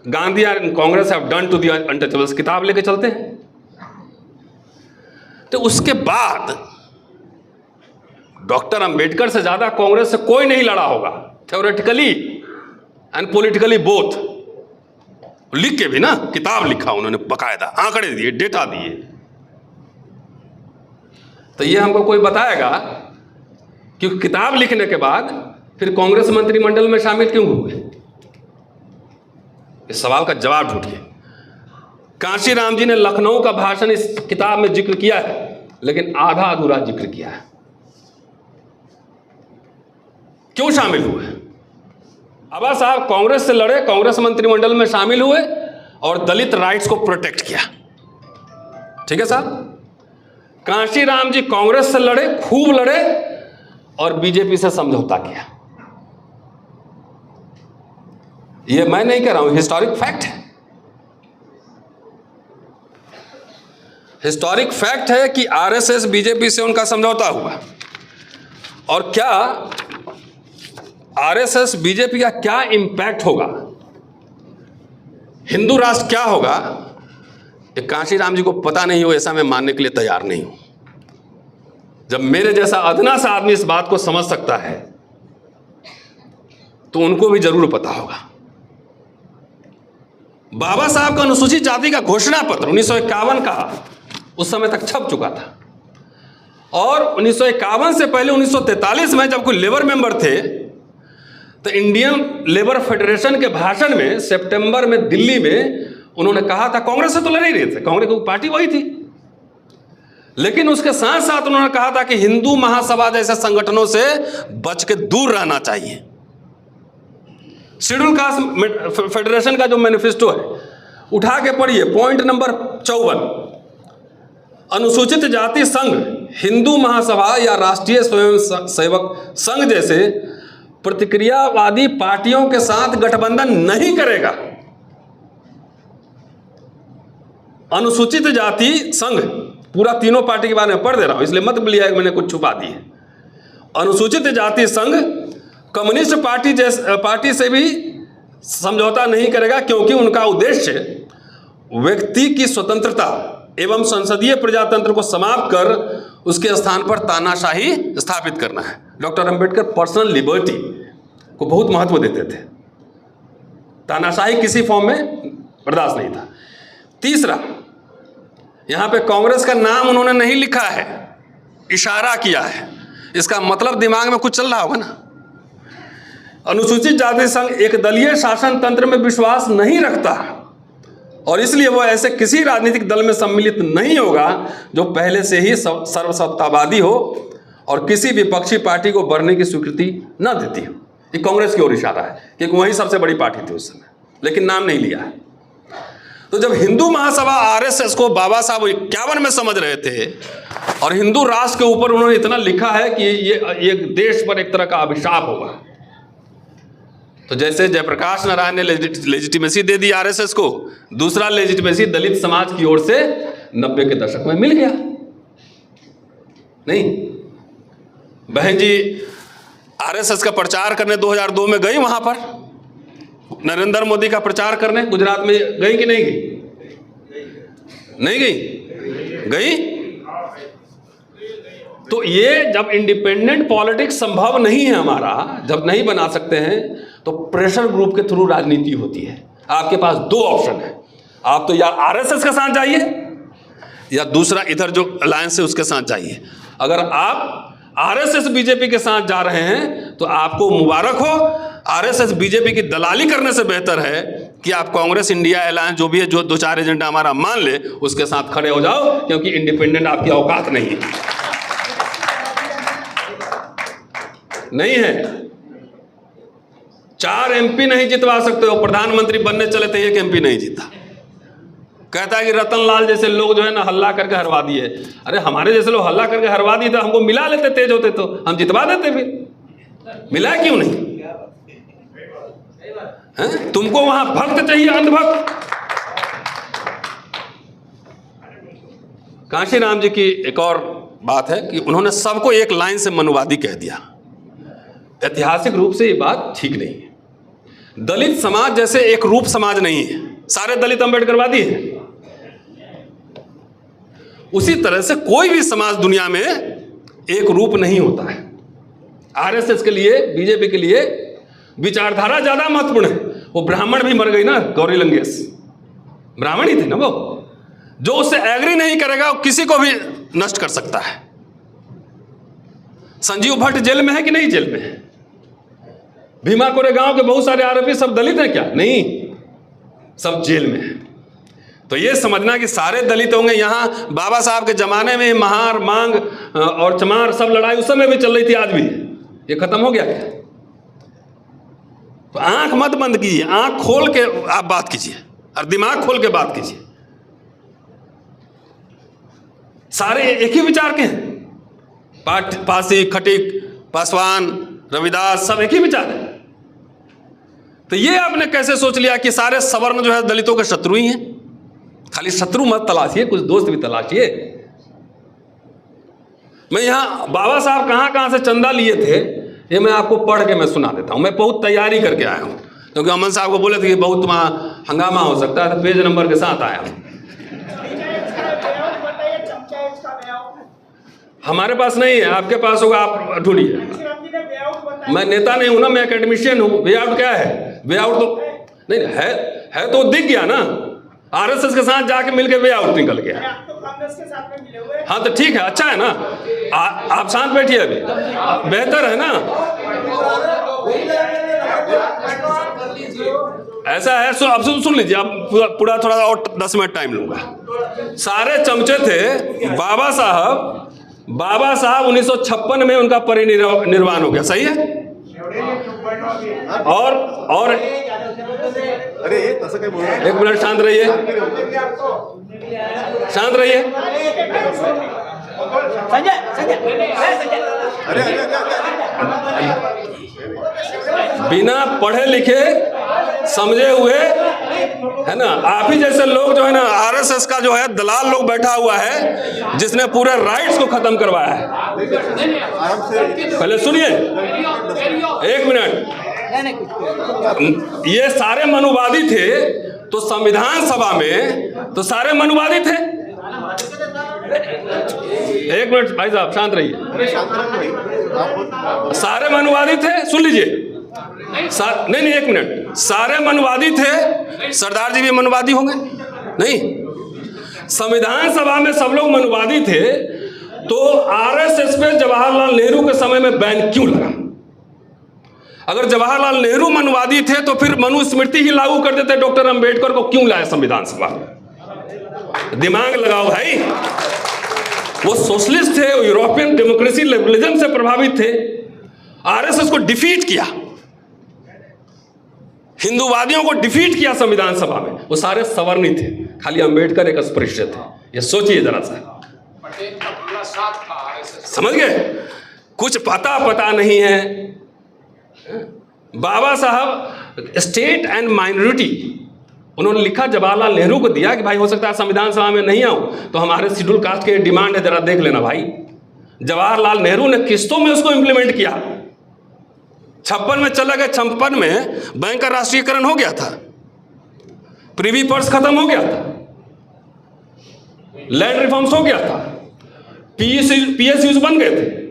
Gandhi and Congress have done to the untouchables किताब लेके चलते हैं। तो उसके बाद डॉक्टर अंबेडकर से ज्यादा कांग्रेस से कोई नहीं लड़ा होगा, थ्योरेटिकली एंड पॉलिटिकली बोथ। लिख के भी ना, किताब लिखा उन्होंने, बकायदा आंकड़े दिए, डेटा दिए। तो ये हमको कोई बताएगा कि किताब लिखने के बाद फिर कांग्रेस मंत्रिमंडल में शामिल क्यों हुए? इस सवाल का जवाब ढूंढिए। कांशीराम जी ने लखनऊ का भाषण इस किताब में जिक्र किया है, लेकिन आधा अधूरा जिक्र किया है। क्यों शामिल हुए? बाबा साहब कांग्रेस से लड़े, कांग्रेस मंत्रिमंडल में शामिल हुए और दलित राइट्स को प्रोटेक्ट किया। ठीक है साहब? कांशीराम जी कांग्रेस से लड़े, खूब लड़े, और बीजेपी से समझौता किया। ये मैं नहीं कह रहा हूं, हिस्टोरिक फैक्ट है। हिस्टोरिक फैक्ट है कि आरएसएस बीजेपी से उनका समझौता हुआ। और क्या आरएसएस बीजेपी का क्या इंपैक्ट होगा, हिंदू राष्ट्र क्या होगा, ये कांशीराम जी को पता नहीं हो, ऐसा मैं मानने के लिए तैयार नहीं हूं। जब मेरे जैसा अदना सा आदमी इस बात को समझ सकता है तो उनको भी जरूर पता होगा। बाबा साहब का अनुसूचित जाति का घोषणा पत्र 1951 का उस समय तक छप चुका था, और 1951 से पहले 1943 में जब कोई लेबर मेंबर थे तो इंडियन लेबर फेडरेशन के भाषण में सितंबर में दिल्ली में उन्होंने कहा था, कांग्रेस से तो लड़ ही रहे थे, कांग्रेस की पार्टी वही थी, लेकिन उसके साथ साथ उन्होंने कहा था कि हिंदू महासभा जैसे संगठनों से बच के दूर रहना चाहिए। शेड्यूल कास्ट फेडरेशन का जो मैनिफेस्टो है उठा के पढ़िए, पॉइंट नंबर 54, अनुसूचित जाति संघ हिंदू महासभा या राष्ट्रीय स्वयं सेवक संघ जैसे प्रतिक्रियावादी पार्टियों के साथ गठबंधन नहीं करेगा। अनुसूचित जाति संघ, पूरा तीनों पार्टी के बारे में पढ़ दे रहा हूं, इसलिए मत बोलिए मैंने कुछ छुपा दी है। अनुसूचित जाति संघ कम्युनिस्ट पार्टी से भी समझौता नहीं करेगा, क्योंकि उनका उद्देश्य व्यक्ति की स्वतंत्रता एवं संसदीय प्रजातंत्र को समाप्त कर उसके स्थान पर तानाशाही स्थापित करना है। डॉक्टर अंबेडकर पर्सनल लिबर्टी को बहुत महत्व देते थे, तानाशाही किसी फॉर्म में बर्दाश्त नहीं था। तीसरा, यहां पे कांग्रेस का नाम उन्होंने नहीं लिखा है, इशारा किया है, इसका मतलब दिमाग में कुछ चल रहा होगा ना। अनुसूचित जाति संघ एक दलीय शासन तंत्र में विश्वास नहीं रखता, और इसलिए वह ऐसे किसी राजनीतिक दल में सम्मिलित नहीं होगा जो पहले से ही सर्वसत्तावादी हो और किसी विपक्षी पार्टी को बढ़ने की स्वीकृति न देती हो। ये कांग्रेस की ओर इशारा है, क्योंकि वही सबसे बड़ी पार्टी थी उस समय, लेकिन नाम नहीं लिया है। तो जब हिंदू महासभा आरएसएस को बाबा साहब 51 में समझ रहे थे और हिंदू राष्ट्र के ऊपर उन्होंने इतना लिखा है कि ये देश पर एक तरह का अभिशाप होगा, तो जैसे जयप्रकाश नारायण ने लेजिटिमेसी दे दी आरएसएस को, दूसरा लेजिटिमेसी दलित समाज की ओर से 90 के दशक में मिल गया। नहीं, बहन जी आरएसएस का प्रचार करने 2002 में गई, वहां पर नरेंद्र मोदी का प्रचार करने गुजरात में गई कि नहीं गई? नहीं गई? गई? तो ये जब इंडिपेंडेंट पॉलिटिक्स संभव नहीं है हमारा, जब नहीं बना सकते हैं, तो प्रेशर ग्रुप के थ्रू राजनीति होती है। आपके पास दो ऑप्शन है, आप तो या आरएसएस के साथ जाइए या दूसरा इधर जो अलायंस है उसके साथ जाइए। अगर आप आरएसएस बीजेपी के साथ जा रहे हैं तो आपको मुबारक हो, आरएसएस बीजेपी की दलाली करने से बेहतर है कि आप कांग्रेस इंडिया अलायंस जो भी है, जो दो चार एजेंडा हमारा मान ले, उसके साथ खड़े हो जाओ, क्योंकि इंडिपेंडेंट आपकी औकात नहीं है। 4 MP नहीं जितवा सकते हो, प्रधानमंत्री बनने चले थे 1 MP नहीं जीता। कहता है कि रतन लाल जैसे लोग जो है ना हल्ला करके हरवा दिए। अरे हमारे जैसे लोग हल्ला करके हरवा दिए तो हमको मिला लेते, तेज होते तो हम जितवा देते, फिर मिला क्यों नहीं है? तुमको वहां भक्त चाहिए, अंधभक्त। कांशीराम जी की एक और बात है कि उन्होंने सबको एक लाइन से मनुवादी कह दिया। ऐतिहासिक रूप से ये बात ठीक नहीं है। दलित समाज जैसे एक रूप समाज नहीं है, सारे दलित अम्बेडकरवादी हैं। उसी तरह से कोई भी समाज दुनिया में एक रूप नहीं होता है। आरएसएस के लिए, बीजेपी के लिए विचारधारा ज्यादा महत्वपूर्ण है। वो ब्राह्मण भी मर गई ना, गौरी लंकेश ब्राह्मण ही थी ना वो। जो उससे एग्री नहीं करेगा वो किसी को भी नष्ट कर सकता है। संजीव भट्ट जेल में है कि नहीं जेल में है? भीमा कोरेगांव के बहुत सारे आरोपी सब दलित हैं क्या? नहीं, सब जेल में है। तो ये समझना कि सारे दलित होंगे। यहां बाबा साहब के जमाने में महार, मांग और चमार सब लड़ाई उस समय भी चल रही थी, आज भी ये खत्म हो गया क्या? तो आंख मत बंद कीजिए, आंख खोल के आप बात कीजिए और दिमाग खोल के बात कीजिए। सारे एक ही विचार के हैं, पासी, खटीक, पासवान, रविदास, सब एक ही विचार है। तो ये आपने कैसे सोच लिया कि सारे सवर्ण जो है दलितों के शत्रु ही हैं? खाली शत्रु मत तलाशिए, कुछ दोस्त भी तलाशिए। मैं यहां बाबा साहब कहां कहां से चंदा लिए थे ये मैं आपको पढ़ के मैं सुना देता हूं। मैं बहुत तैयारी करके आया हूं, क्योंकि अमन साहब को बोले थे कि बहुत वहां हंगामा हो सकता है, तो पेज नंबर के साथ आया हूं। हमारे पास नहीं है, आपके पास होगा, आप ढूंढिए। मैं नेता नहीं हूं ना, मैं एकेडमिशियन हूं। वे आउट क्या है? वे आउट तो नहीं है तो दिख गया ना, आरएसएस के साथ जाके मिलके वे आउट निकल गया। हाँ तो ठीक है, अच्छा है ना। आप शांत बैठिए, अभी बेहतर है ना। ऐसा है, अब सुन लीजिए, आप पूरा थोड़ा और 10 मिनट टाइम लूंगा। सारे चमचे थे बाबा साहब 1956 में उनका परिनिर्वाण हो गया, सही है। और एक मिनट शांत रहिए, शांत रहिए। बिना पढ़े लिखे समझे हुए है ना, आप ही जैसे लोग जो है ना, आरएसएस का जो है दलाल लोग बैठा हुआ है जिसने पूरे राइट्स को खत्म करवाया है। पहले सुनिए, 1 मिनट। ये सारे मनुवादी थे, तो संविधान सभा में तो सारे मनुवादी थे। 1 मिनट भाई साहब, शांत रहिए। सारे मनुवादी थे, सुन लीजिए। नहीं 1 मिनट। सारे मनुवादी थे, सरदार जी भी मनुवादी होंगे? नहीं, संविधान सभा में सब लोग मनुवादी थे, तो आरएसएस पे जवाहरलाल नेहरू के समय में बैन क्यों लगा? अगर जवाहरलाल नेहरू मनुवादी थे तो फिर मनुस्मृति ही लागू कर देते। डॉक्टर अंबेडकर को क्यों लाए संविधान सभा? दिमाग लगाओ भाई। वो सोशलिस्ट थे, यूरोपियन डेमोक्रेसी लिबरलिज्म से प्रभावित थे। आरएसएस को डिफीट किया, हिंदूवादियों को डिफीट किया संविधान सभा में। वो सारे सवर्णी थे, खाली अंबेडकर एक अस्पृश्य थे। ये सोचिए जरा सा, समझ गए? कुछ पता नहीं है। बाबा साहब स्टेट एंड माइनॉरिटी उन्होंने लिखा, जवाहरलाल नेहरू को दिया कि भाई हो सकता है संविधान सभा में नहीं आऊं तो हमारे शेड्यूल कास्ट के डिमांड है, जरा देख लेना भाई। जवाहरलाल नेहरू ने किस्तों में उसको इंप्लीमेंट किया। 56 में चला गया, 56 में बैंक का राष्ट्रीयकरण हो गया था, प्रिवी पर्स खत्म हो गया था, लैंड रिफॉर्म्स हो गया था, पीएसयूज बन गए थे।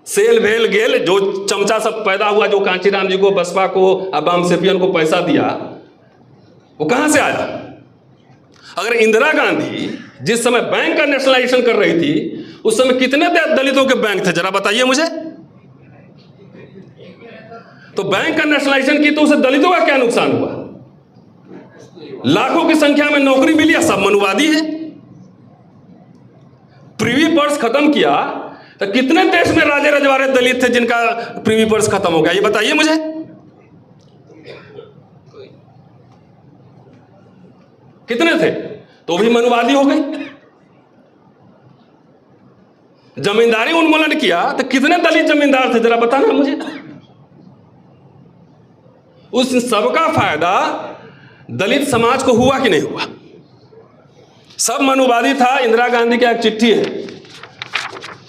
सेल भेल गेल जो चमचा सब पैदा हुआ, जो कांचीराम जी को, बसपा को, अबाम सेपियन को पैसा दिया, वो कहां से आया? अगर इंदिरा गांधी जिस समय बैंक का नेशनलाइजेशन कर रही थी, उस समय कितने दलितों के बैंक थे, जरा बताइए मुझे। तो बैंक का नेशनलाइजेशन की तो उसे दलितों का क्या नुकसान हुआ? लाखों की संख्या में नौकरी मिली, सब मनुवादी है। प्रिवी पर्स खत्म किया तो कितने देश में राजे रजवाड़े दलित थे जिनका प्रिवी पर्स खत्म हो गया, ये बताइए मुझे। कितने थे? तो भी मनुवादी हो गई। जमींदारी उन्मूलन किया तो कितने दलित जमींदार थे, जरा बताना मुझे। उस सबका फायदा दलित समाज को हुआ कि नहीं हुआ? सब मनुवादी था। इंदिरा गांधी की एक चिट्ठी है,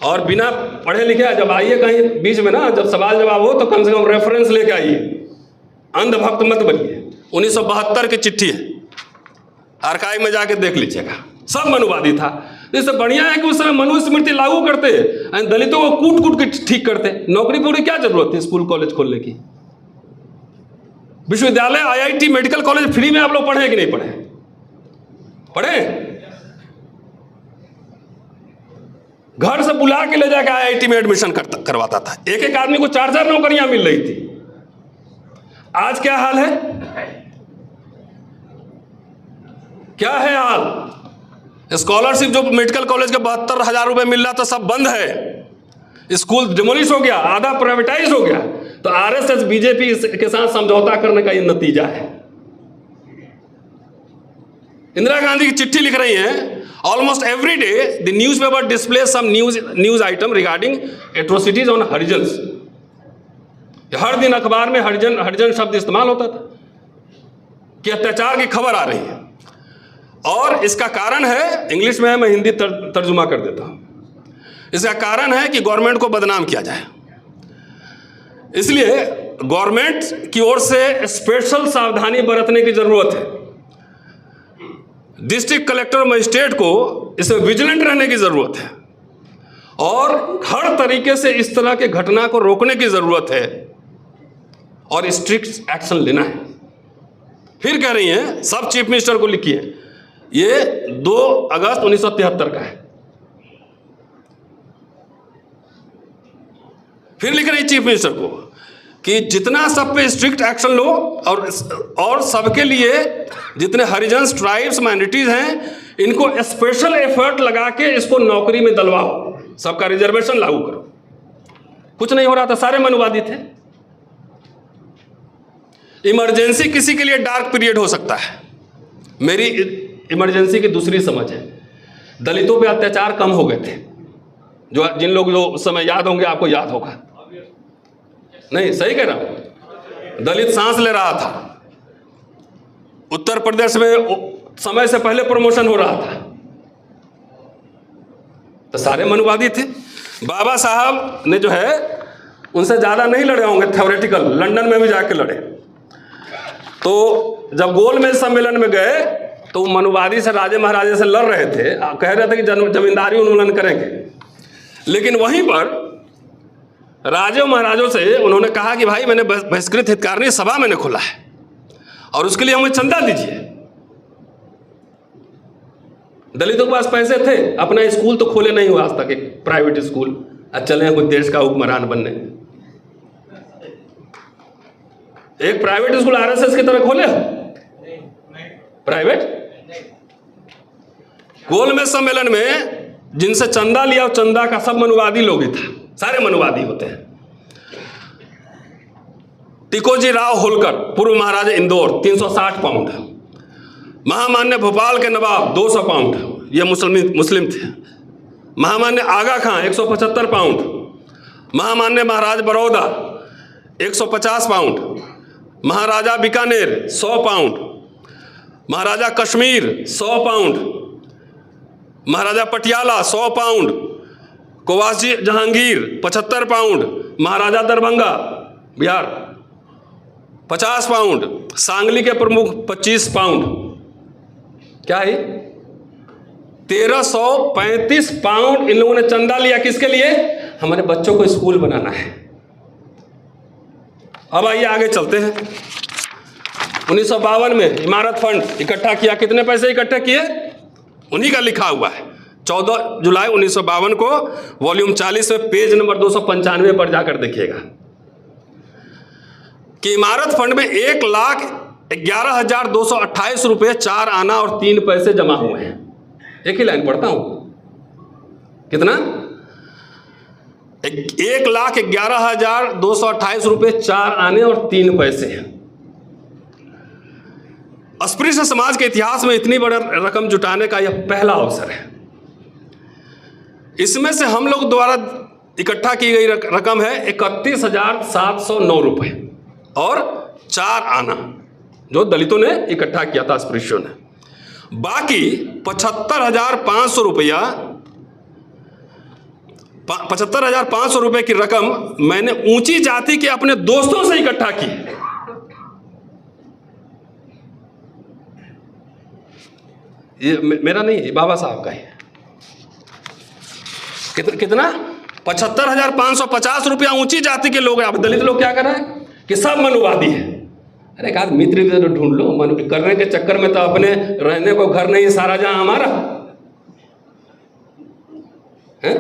और बिना पढ़े लिखे जब आइए कहीं बीच में ना, जब सवाल जवाब हो तो कम से कम रेफरेंस लेके आइए, अंधभक्त मत बनिए। 1972 की चिट्ठी है, आर्काइव में जाके देख लीजिएगा। सब मनुवादी था। इससे बढ़िया है कि उस समय मनुस्मृति लागू करते, दलितों को कूट कूट के ठीक करते। नौकरी पूरी क्या जरूरत थी स्कूल कॉलेज खोलने की? विश्वविद्यालय, आईआईटी, मेडिकल कॉलेज फ्री में आप लोग पढ़े कि नहीं पढ़े? पढ़े? घर से बुला के ले जाकर आईआईटी में एडमिशन करवाता था। एक एक आदमी को 4-4 नौकरियां मिल रही थी। आज क्या हाल है? क्या है हाल? स्कॉलरशिप जो मेडिकल कॉलेज के 72,000 रुपए मिल रहा था, सब बंद है। स्कूल डिमोलिश हो गया, आधा प्राइवेटाइज हो गया। तो आरएसएस बीजेपी के साथ समझौता करने का ये नतीजा है। इंदिरा गांधी की चिट्ठी लिख रही हैं, almost every day the newspaper display some news item regarding atrocities on Harijans. हर दिन अखबार में हरिजन शब्द इस्तेमाल होता था कि अत्याचार की खबर आ रही है। और इसका कारण है, इंग्लिश में है, मैं हिंदी तर्जुमा कर देता हूं। इसका कारण है कि गवर्नमेंट को बदनाम किया जाए। इसलिए गवर्नमेंट की ओर से स्पेशल सावधानी बरतने की जरूरत है। डिस्ट्रिक्ट कलेक्टर मजिस्ट्रेट को इसमें विजिलेंट रहने की जरूरत है, और हर तरीके से इस तरह के घटना को रोकने की जरूरत है, और स्ट्रिक्ट एक्शन लेना है। फिर कह रही हैं, सब चीफ मिनिस्टर को लिखिए। ये 2 अगस्त 1973 का है। फिर लिख रही चीफ मिनिस्टर को कि जितना सब पे स्ट्रिक्ट एक्शन लो, और सबके लिए जितने हरिजन्स, ट्राइब्स, माइनॉरिटीज हैं, इनको स्पेशल एफर्ट लगा के इसको नौकरी में दिलवाओ, सबका रिजर्वेशन लागू करो। कुछ नहीं हो रहा था, सारे मनुवादी थे। इमरजेंसी किसी के लिए डार्क पीरियड हो सकता है। मेरी इमरजेंसी की दूसरी समझ है, दलितों पे अत्याचार कम हो गए थे। जिन लोग जो उस समय याद होंगे, आपको याद होगा। नहीं, सही कह रहा हूं। दलित सांस ले रहा था। उत्तर प्रदेश में समय से पहले प्रमोशन हो रहा था, तो सारे मनुवादी थे। बाबा साहब ने जो है उनसे ज्यादा नहीं लड़े होंगे थ्योरेटिकल, लंदन में भी जाके लड़े। तो जब गोलमेज सम्मेलन में गए तो मनुवादी से, राजे महाराजे से लड़ रहे थे, कह रहे थे कि जमींदारी उन्मूलन करेंगे। लेकिन वहीं पर राजे महाराजों से उन्होंने कहा कि भाई, मैंने बहिष्कृत हितकारिणी सभा मैंने खोला है, और उसके लिए हमें चंदा दीजिए। दलितों के पास पैसे थे, अपना स्कूल तो खोले नहीं हुआ आज तक, एक प्राइवेट स्कूल। आज चले हैं कोई देश का हुक्मरान बनने। एक प्राइवेट स्कूल आरएसएस की तरह खोले प्राइवेट? गोलमेज सम्मेलन में जिनसे चंदा लिया, चंदा का सब मनुवादी लोग ही था, सारे मनुवादी होते हैं। टिकोजी राव होलकर, पूर्व महाराजा इंदौर, 360 पाउंड। महामान्य भोपाल के नवाब 200 पाउंड, ये मुस्लिम थे। महामान्य आगा खां 175 पाउंड। महामान्य महाराज बड़ौदा 150 पाउंड। महाराजा बीकानेर 100 पाउंड। महाराजा कश्मीर 100 पाउंड। महाराजा पटियाला 100 पाउंड। कोवासी जहांगीर 75 पाउंड। महाराजा दरभंगा बिहार 50 पाउंड। सांगली के प्रमुख 25 पाउंड। क्या है? 1335 पाउंड इन लोगों ने चंदा लिया। किसके लिए? हमारे बच्चों को स्कूल बनाना है। अब आइए आगे चलते हैं। 1952 में इमारत फंड इकट्ठा किया। कितने पैसे इकट्ठे किए? उन्हीं का लिखा हुआ है। 14 जुलाई 1952 को वॉल्यूम 40 में पेज नंबर 295 पर जाकर देखिएगा कि इमारत फंड में 1,11,228 रुपये 4 आना और 3 पैसे जमा हुए हैं। एक ही लाइन पढ़ता हूं। कितना? 1,11,228 रुपये 4 आने और 3 पैसे हैं। अस्पृश्य समाज के इतिहास में इतनी बड़ा रकम जुटाने का यह पहला अवसर है। इसमें से हम लोग द्वारा इकट्ठा की गई रकम है 31,709 रुपये और 4 आना, जो दलितों ने इकट्ठा किया था, अस्पृश्यों ने। बाकी 75,500 रुपया 75,500 रुपये की रकम मैंने ऊंची जाति के अपने दोस्तों से इकट्ठा की। ये मेरा नहीं है, बाबा साहब का है। कितना 75,550 रुपया ऊंची जाति के लोग हैं। अब दलित लोग क्या कर रहे हैं कि सब मनुवादी है। अरे एक आध मित्र भी ढूंढ लो। मनु करने के चक्कर में तो अपने रहने को घर नहीं, सारा जहां हमारा है।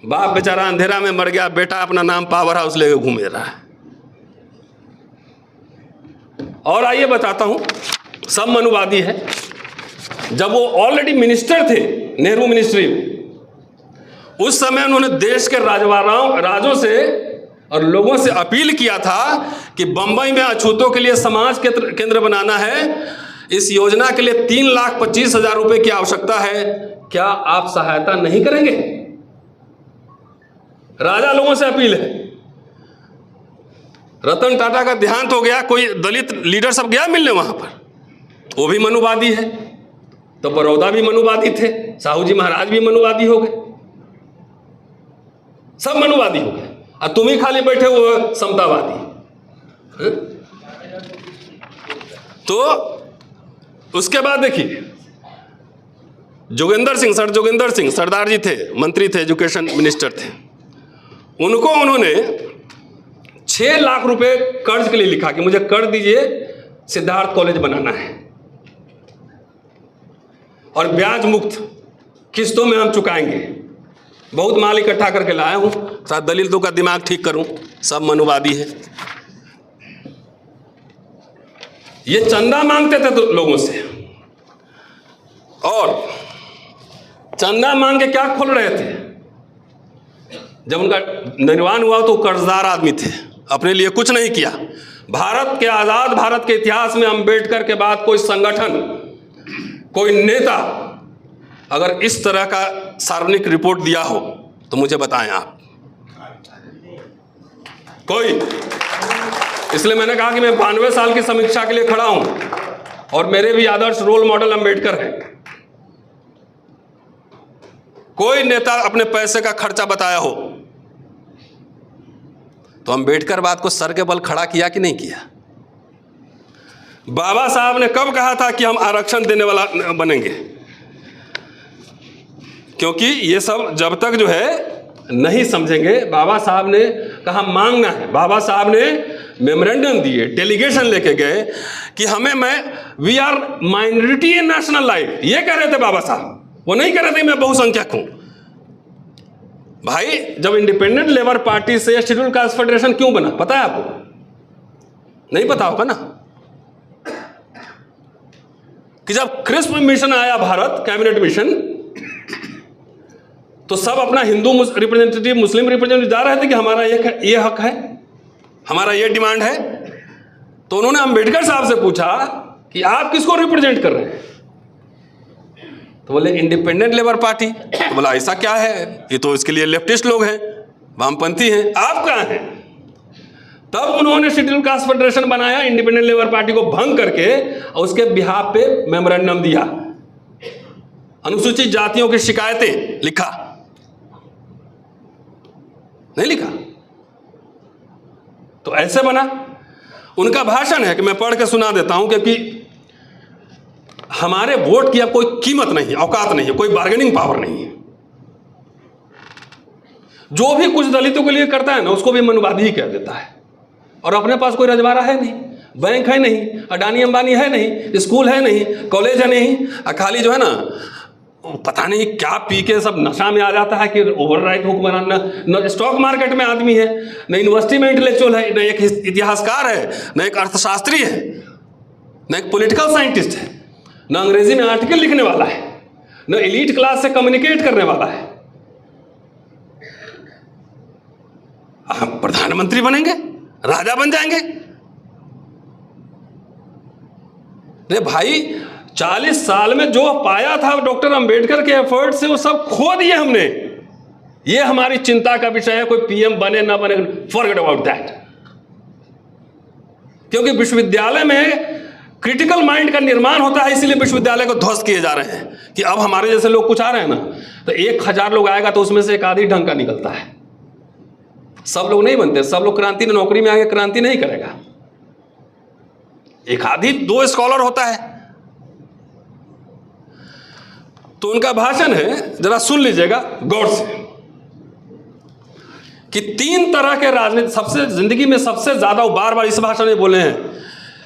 बाप बेचारा अंधेरा में मर गया, बेटा अपना नाम पावर हाउस लेके घूमे रहा है। और आइए बताता हूं, सब मनुवादी है। जब वो ऑलरेडी मिनिस्टर थे नेहरू मिनिस्ट्री में, उस समय उन्होंने देश के राजों से और लोगों से अपील किया था कि बंबई में अछूतों के लिए समाज केंद्र बनाना है। इस योजना के लिए 3,25,000 रुपए की आवश्यकता है, क्या आप सहायता नहीं करेंगे? राजा लोगों से अपील है। रतन टाटा का देहांत हो गया, कोई दलित लीडर सब गया मिलने वहां पर, वो भी मनुवादी है। तो बड़ौदा भी मनुवादी थे, साहू जी महाराज भी मनुवादी हो गए, सब मनुवादी हो गए, और तुम ही खाली बैठे हो समतावादी। तो उसके बाद देखिए, सर जोगिंदर सिंह सरदार जी थे, मंत्री थे, एजुकेशन मिनिस्टर थे। उनको उन्होंने 6 लाख रुपए कर्ज के लिए लिखा कि मुझे कर्ज दीजिए, सिद्धार्थ कॉलेज बनाना है और ब्याज मुक्त किस्तों में हम चुकाएंगे। बहुत माल इकट्ठा करके लाया हूं, साथ दलितों का दिमाग ठीक करूं। सब मनुवादी है। ये चंदा मांगते थे तो लोगों से, और चंदा मांग के क्या खोल रहे थे? जब उनका निर्वाण हुआ तो कर्जदार आदमी थे, अपने लिए कुछ नहीं किया। भारत के आजाद भारत के इतिहास में अंबेडकर के बाद कोई संगठन, कोई नेता अगर इस तरह का सार्वजनिक रिपोर्ट दिया हो तो मुझे बताएं आप कोई। इसलिए मैंने कहा कि मैं 92 साल की समीक्षा के लिए खड़ा हूं, और मेरे भी आदर्श रोल मॉडल अंबेडकर हैं। कोई नेता अपने पैसे का खर्चा बताया हो तो अंबेडकर बात को सर के बल खड़ा किया कि नहीं किया? बाबा साहब ने कब कहा था कि हम आरक्षण देने वाला बनेंगे? क्योंकि ये सब जब तक जो है नहीं समझेंगे, बाबा साहब ने कहा मांगना है। बाबा साहब ने मेमोरेंडम दिए, डेलीगेशन लेके गए कि we are minority in national life. ये कह रहे थे बाबा साहब, वो नहीं कह रहे थे मैं बहुसंख्यक हूं। भाई, जब इंडिपेंडेंट लेबर पार्टी से शेड्यूल कास्ट फेडरेशन क्यों बना, पता है आपको? नहीं पता होगा ना। कि जब क्रिस्प मिशन आया भारत कैबिनेट मिशन, तो सब अपना हिंदू रिप्रेजेंटेटिव, मुस्लिम रिप्रेजेंटेटिव जा रहे थे कि हमारा ये हक है, हमारा ये डिमांड है। तो उन्होंने अंबेडकर साहब से पूछा कि आप किसको रिप्रेजेंट कर रहे हैं? तो बोले इंडिपेंडेंट लेबर पार्टी। तो बोला ऐसा क्या है, ये तो इसके लिए लेफ्टिस्ट लोग हैं, वामपंथी हैं, आप कहाँ हैं? तब उन्होंने शेड्यूल कास्ट फेडरेशन बनाया, इंडिपेंडेंट लेबर पार्टी को भंग करके, और उसके बिहाफ पे मेमोरेंडम दिया, अनुसूचित जातियों की शिकायतें लिखा। नहीं लिखा तो ऐसे बना। उनका भाषण है कि मैं पढ़ के सुना देता हूं, क्योंकि हमारे वोट की अब कोई कीमत नहीं, औकात नहीं है, कोई बार्गेनिंग पावर नहीं है। जो भी कुछ दलितों के लिए करता है ना, उसको भी मनुवादी ही कह देता है। और अपने पास कोई रजवाड़ा है नहीं, बैंक है नहीं, अडानी अंबानी है नहीं, स्कूल है नहीं, कॉलेज है नहीं, खाली जो है ना पता नहीं क्या पी के सब नशा में आ जाता है कि ओवरराइट हुक बनाना। न स्टॉक मार्केट में आदमी है, न यूनिवर्सिटी में इंटेलेक्चुअल है, न एक इतिहासकार है, न एक अर्थशास्त्री है, न एक पॉलिटिकल साइंटिस्ट है, न अंग्रेजी में आर्टिकल लिखने वाला है, न एलीट क्लास से कम्युनिकेट करने वाला है। हम प्रधानमंत्री बनेंगे, राजा बन जाएंगे। अरे भाई 40 साल में जो पाया था डॉक्टर अंबेडकर के एफर्ट से वो सब खो दिए हमने। ये हमारी चिंता का विषय है, कोई पीएम बने ना बने, फॉरगेट अबाउट दैट। क्योंकि विश्वविद्यालय में क्रिटिकल माइंड का निर्माण होता है, इसीलिए विश्वविद्यालय को ध्वस्त किए जा रहे हैं कि अब हमारे जैसे लोग कुछ आ रहे हैं ना, तो 1000 लोग आएगा तो उसमें से एक आधी ढंग का निकलता है। सब लोग नहीं बनते, सब लोग क्रांति नौकरी में आगे क्रांति नहीं करेगा, एक आधी 2 स्कॉलर होता है। तो उनका भाषण है, जरा सुन लीजिएगा गौर से, कि 3 तरह के राजनीति सबसे जिंदगी में सबसे ज्यादा, बार बार इस भाषण में बोले हैं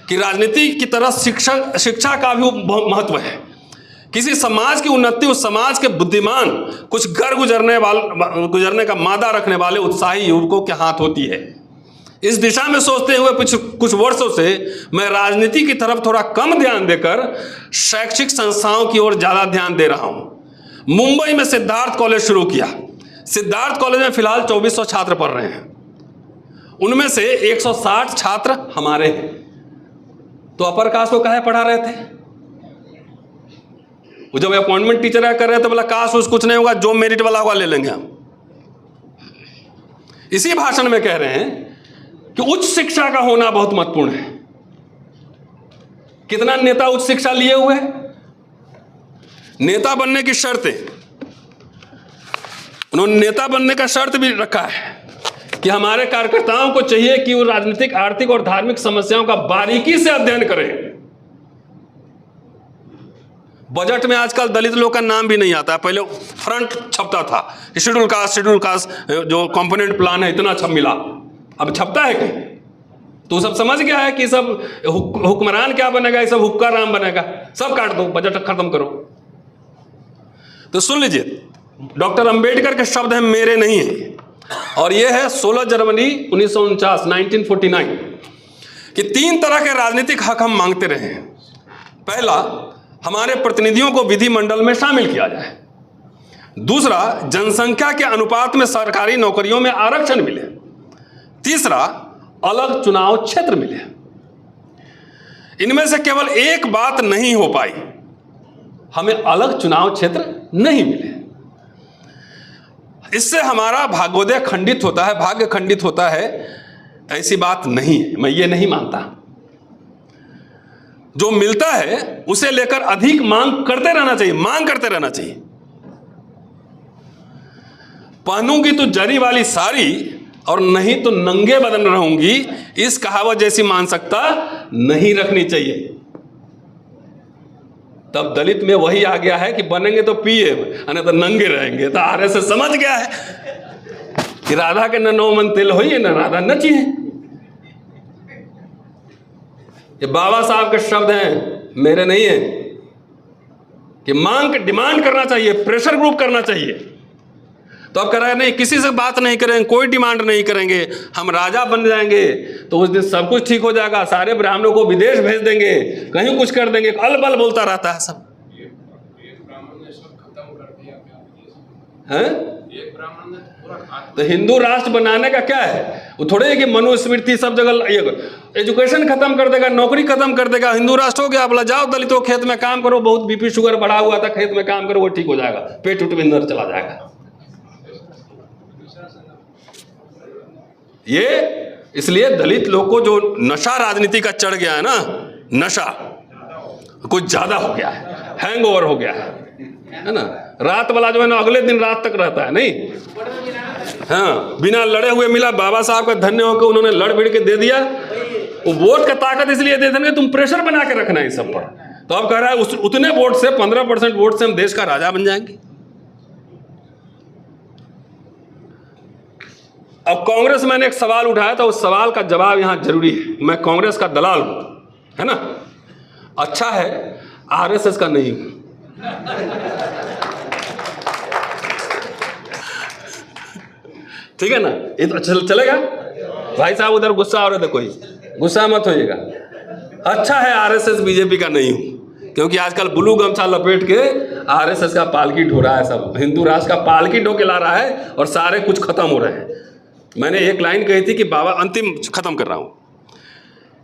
कि राजनीति की तरह शिक्षा का भी महत्व है। किसी समाज की उन्नति उस समाज के बुद्धिमान, कुछ घर गुजरने का मादा रखने वाले उत्साही युवकों के हाथ होती है। इस दिशा में सोचते हुए कुछ वर्षों से मैं राजनीति की तरफ थोड़ा कम ध्यान देकर शैक्षिक संस्थाओं की ओर ज़्यादा ध्यान दे रहा हूँ। मुंबई में सिद्धार्थ कॉलेज शुरू किया। सिद्धार्थ कॉलेज में फिलहाल 2400 छात्र पढ़ रहे हैं, उनमें से 160 छात्र हमारे हैं। तो अपर कास्ट को काहे पढ़ा रहे थे? वो जब अपॉइंटमेंट टीचर कर रहे थे, बोला कास्ट उस कुछ नहीं होगा, जो मेरिट वाला होगा ले लेंगे हम। इसी भाषण में कह रहे हैं कि उच्च शिक्षा का होना बहुत महत्वपूर्ण है। कितना नेता उच्च शिक्षा लिए हुए? नेता बनने की शर्तें, उन्होंने नेता बनने का शर्त भी रखा है कि हमारे कार्यकर्ताओं को चाहिए कि वो राजनीतिक, आर्थिक और धार्मिक समस्याओं का बारीकी से अध्ययन करें। बजट में आजकल दलित लोग का नाम भी नहीं आता है। पहले फ्रंट छपता था कि शेड्यूल कास्ट जो कंपोनेंट प्लान है इतना अच्छा मिला, अब छपता है कहीं? तो सब समझ गया है कि सब हुक्मरान क्या बनेगा, ये सब हुक्का राम बनेगा, सब काट दो, बजट खत्म करो। तो सुन लीजिए, डॉक्टर अंबेडकर के शब्द हैं, मेरे नहीं है, और यह है 16 जनवरी 1949 कि 3 तरह के राजनीतिक हक हम मांगते रहे हैं। पहला, हमारे प्रतिनिधियों को विधिमंडल में शामिल किया जाए। दूसरा, जनसंख्या के अनुपात में सरकारी नौकरियों में आरक्षण मिले। तीसरा, अलग चुनाव क्षेत्र मिले। इनमें से केवल एक बात नहीं हो पाई, हमें अलग चुनाव क्षेत्र नहीं मिले। इससे हमारा भाग्योदय खंडित होता है, भाग्य खंडित होता है, ऐसी बात नहीं है, मैं ये नहीं मानता। जो मिलता है उसे लेकर अधिक मांग करते रहना चाहिए, मांग करते रहना चाहिए। पहनूंगी तो जरी वाली साड़ी और नहीं तो नंगे बदन रहूंगी, इस कहावत जैसी मानसिकता नहीं रखनी चाहिए। तब दलित में वही आ गया है कि बनेंगे तो पीएम, नहीं तो नंगे रहेंगे। तो आरएसएस समझ गया है कि राधा के न 9 मन तिल होइए न राधा नची है। ये बाबा साहब के शब्द हैं, मेरे नहीं है, कि मांग डिमांड करना चाहिए, प्रेशर ग्रुप करना चाहिए। तो अब कह रहे हैं नहीं, किसी से बात नहीं करेंगे, कोई डिमांड नहीं करेंगे, हम राजा बन जाएंगे तो उस दिन सब कुछ ठीक हो जाएगा, सारे ब्राह्मणों को विदेश भेज देंगे, कहीं कुछ कर देंगे, अलबल बोलता रहता है सब। तो हिंदू राष्ट्र बनाने का क्या है? वो थोड़े है कि मनुस्मृति सब जगह एजुकेशन खत्म कर देगा, नौकरी खत्म कर देगा, हिंदू राष्ट्र हो गया, बोला जाओ दलितों खेत में काम करो, बहुत बीपी शुगर बढ़ा हुआ था, खेत में काम करो, वो ठीक हो जाएगा, पेट उठ में अंदर चला जाएगा। ये इसलिए दलित लोग को जो नशा राजनीति का चढ़ गया है ना, नशा कुछ ज्यादा हो गया है, हैंगओवर हो गया है ना। रात वाला जो है ना अगले दिन रात तक रहता है, नहीं, हाँ, बिना लड़े हुए मिला। बाबा साहब का धन्य होकर उन्होंने लड़ भिड़ के दे दिया। वो वोट का ताकत इसलिए दे देंगे, तुम प्रेशर बना के रखना है इस सब पर। तो अब कह रहा है उतने वोट से 15% वोट से हम देश का राजा बन जाएंगे। अब कांग्रेस, मैंने एक सवाल उठाया था, उस सवाल का जवाब यहां जरूरी है। मैं कांग्रेस का दलाल हूं, है ना, अच्छा है, आरएसएस का नहीं हूं। ठीक है ना, ये तो चलेगा। भाई साहब उधर गुस्सा हो रहे थे, कोई गुस्सा मत होइएगा। अच्छा है, आरएसएस बीजेपी का नहीं हूं, क्योंकि आजकल ब्लू गमछा लपेट के आरएसएस का पालकी ढो रहा है, सब हिंदू राष्ट्र का पालकी ढो के ला रहा है और सारे कुछ खत्म हो रहे हैं। मैंने एक लाइन कही थी कि बाबा, अंतिम खत्म कर रहा हूं,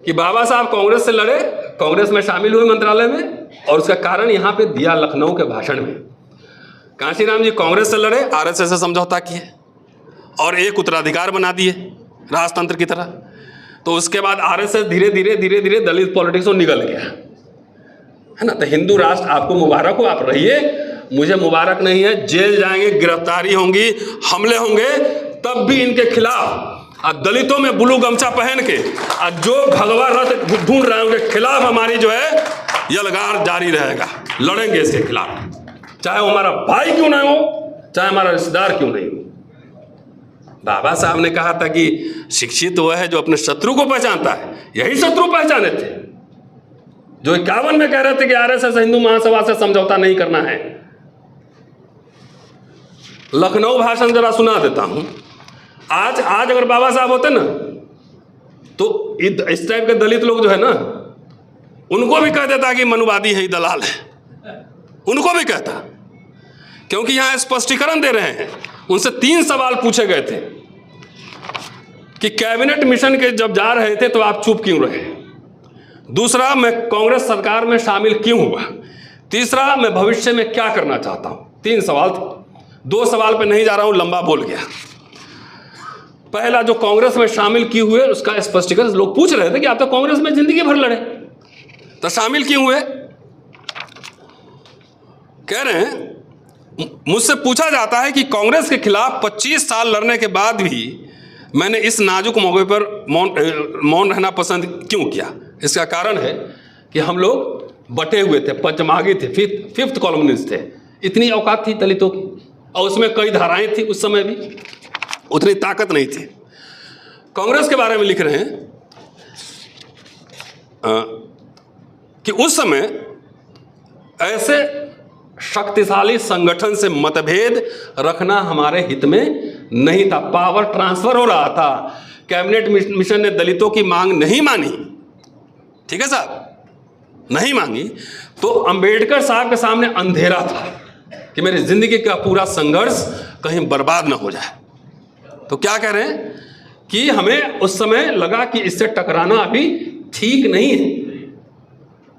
कि बाबा साहब कांग्रेस से लड़े, कांग्रेस में शामिल हुए मंत्रालय में, और उसका कारण यहाँ पे दिया लखनऊ के भाषण में। कांशीराम जी कांग्रेस से लड़े, आरएसएस से समझौता किए और एक उत्तराधिकार बना दिए राजतंत्र की तरह। तो उसके बाद आरएसएस धीरे धीरे दलित पॉलिटिक्स में निकल गया, है ना। तो हिंदू राष्ट्र आपको मुबारक हो, आप रहिए, मुझे मुबारक नहीं है। जेल जाएंगे, गिरफ्तारी होंगी, हमले होंगे, तब भी इनके खिलाफ दलितों में ब्लू गमछा पहन के जो भगवा रथ ढूंढ रहे हैं उनके खिलाफ हमारी जो है यलगार जारी रहेगा। लड़ेंगे इसके खिलाफ, चाहे वो हमारा भाई क्यों ना हो, चाहे हमारा रिश्तेदार क्यों नहीं हो। बाबा साहब ने कहा था कि शिक्षित वह है जो अपने शत्रु को पहचानता है। यही शत्रु पहचाने थे जो 51 में कह रहे थे कि आरएसएस हिंदू महासभा से समझौता नहीं करना है। लखनऊ भाषण जरा सुना देता हूं। आज अगर बाबा साहब होते ना तो इस टाइप के दलित लोग जो है ना, उनको भी कह देता कि मनुवादी है, दलाल है, उनको भी कहता, क्योंकि यहां स्पष्टीकरण दे रहे हैं। उनसे 3 सवाल पूछे गए थे कि कैबिनेट मिशन के जब जा रहे थे तो आप चुप क्यों रहे, दूसरा मैं कांग्रेस सरकार में शामिल क्यों हुआ, तीसरा मैं भविष्य में क्या करना चाहता हूं। 3 सवाल थे। 2 सवाल पे नहीं जा रहा हूं, लंबा बोल गया। पहला जो कांग्रेस में शामिल क्यों हुए उसका स्पष्टीकरण लोग पूछ रहे थे कि आप तो कांग्रेस में जिंदगी भर लड़े, तो शामिल क्यों हुए। कह रहे हैं मुझसे पूछा जाता है कि कांग्रेस के खिलाफ 25 साल लड़ने के बाद भी मैंने इस नाजुक मौके पर मौन रहना पसंद क्यों किया। इसका कारण है कि हम लोग बटे हुए थे, पंचमागी थे, फिफ्थ कॉलमनिस्ट थे। इतनी औकात थी दलितों की, और उसमें कई धाराएं थी, उस समय भी उतनी ताकत नहीं थी। कांग्रेस के बारे में लिख रहे हैं कि उस समय ऐसे शक्तिशाली संगठन से मतभेद रखना हमारे हित में नहीं था। पावर ट्रांसफर हो रहा था। कैबिनेट मिशन ने दलितों की मांग नहीं मानी, ठीक है साहब, नहीं मांगी, तो अंबेडकर साहब के सामने अंधेरा था कि मेरी जिंदगी का पूरा संघर्ष कहीं बर्बाद ना हो जाए। तो क्या कह रहे हैं कि हमें उस समय लगा कि इससे टकराना अभी ठीक नहीं है।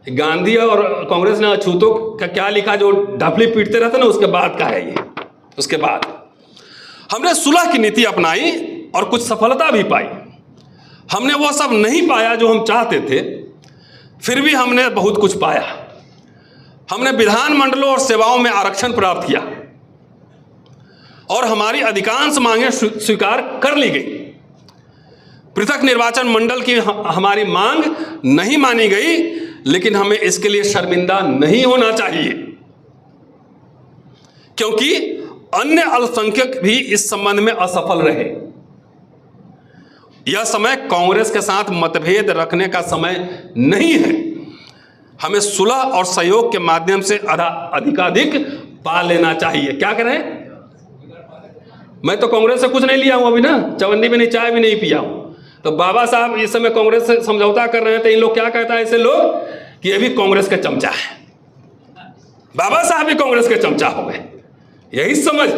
गांधी और कांग्रेस ने अछूतों का क्या लिखा, जो ढफली पीटते रहते ना, उसके बाद का है ये। उसके बाद हमने सुलह की नीति अपनाई और कुछ सफलता भी पाई। हमने वो सब नहीं पाया जो हम चाहते थे, फिर भी हमने बहुत कुछ पाया। हमने विधानमंडलों और सेवाओं में आरक्षण प्राप्त किया और हमारी अधिकांश मांगें स्वीकार कर ली गई। पृथक निर्वाचन मंडल की हमारी मांग नहीं मानी गई, लेकिन हमें इसके लिए शर्मिंदा नहीं होना चाहिए, क्योंकि अन्य अल्पसंख्यक भी इस संबंध में असफल रहे। यह समय कांग्रेस के साथ मतभेद रखने का समय नहीं है। हमें सुलह और सहयोग के माध्यम से अधिकाधिक पा लेना चाहिए। क्या करें? मैं तो कांग्रेस से कुछ नहीं लिया हूं अभी ना, चवन्नी में नहीं, चाय भी नहीं पिया हूं। तो बाबा साहब इस समय कांग्रेस से समझौता कर रहे हैं, तो इन लोग क्या कहता है ऐसे लोग कि ये भी कांग्रेस के चमचा है। बाबा साहब भी कांग्रेस के चमचा हो गए, यही समझ।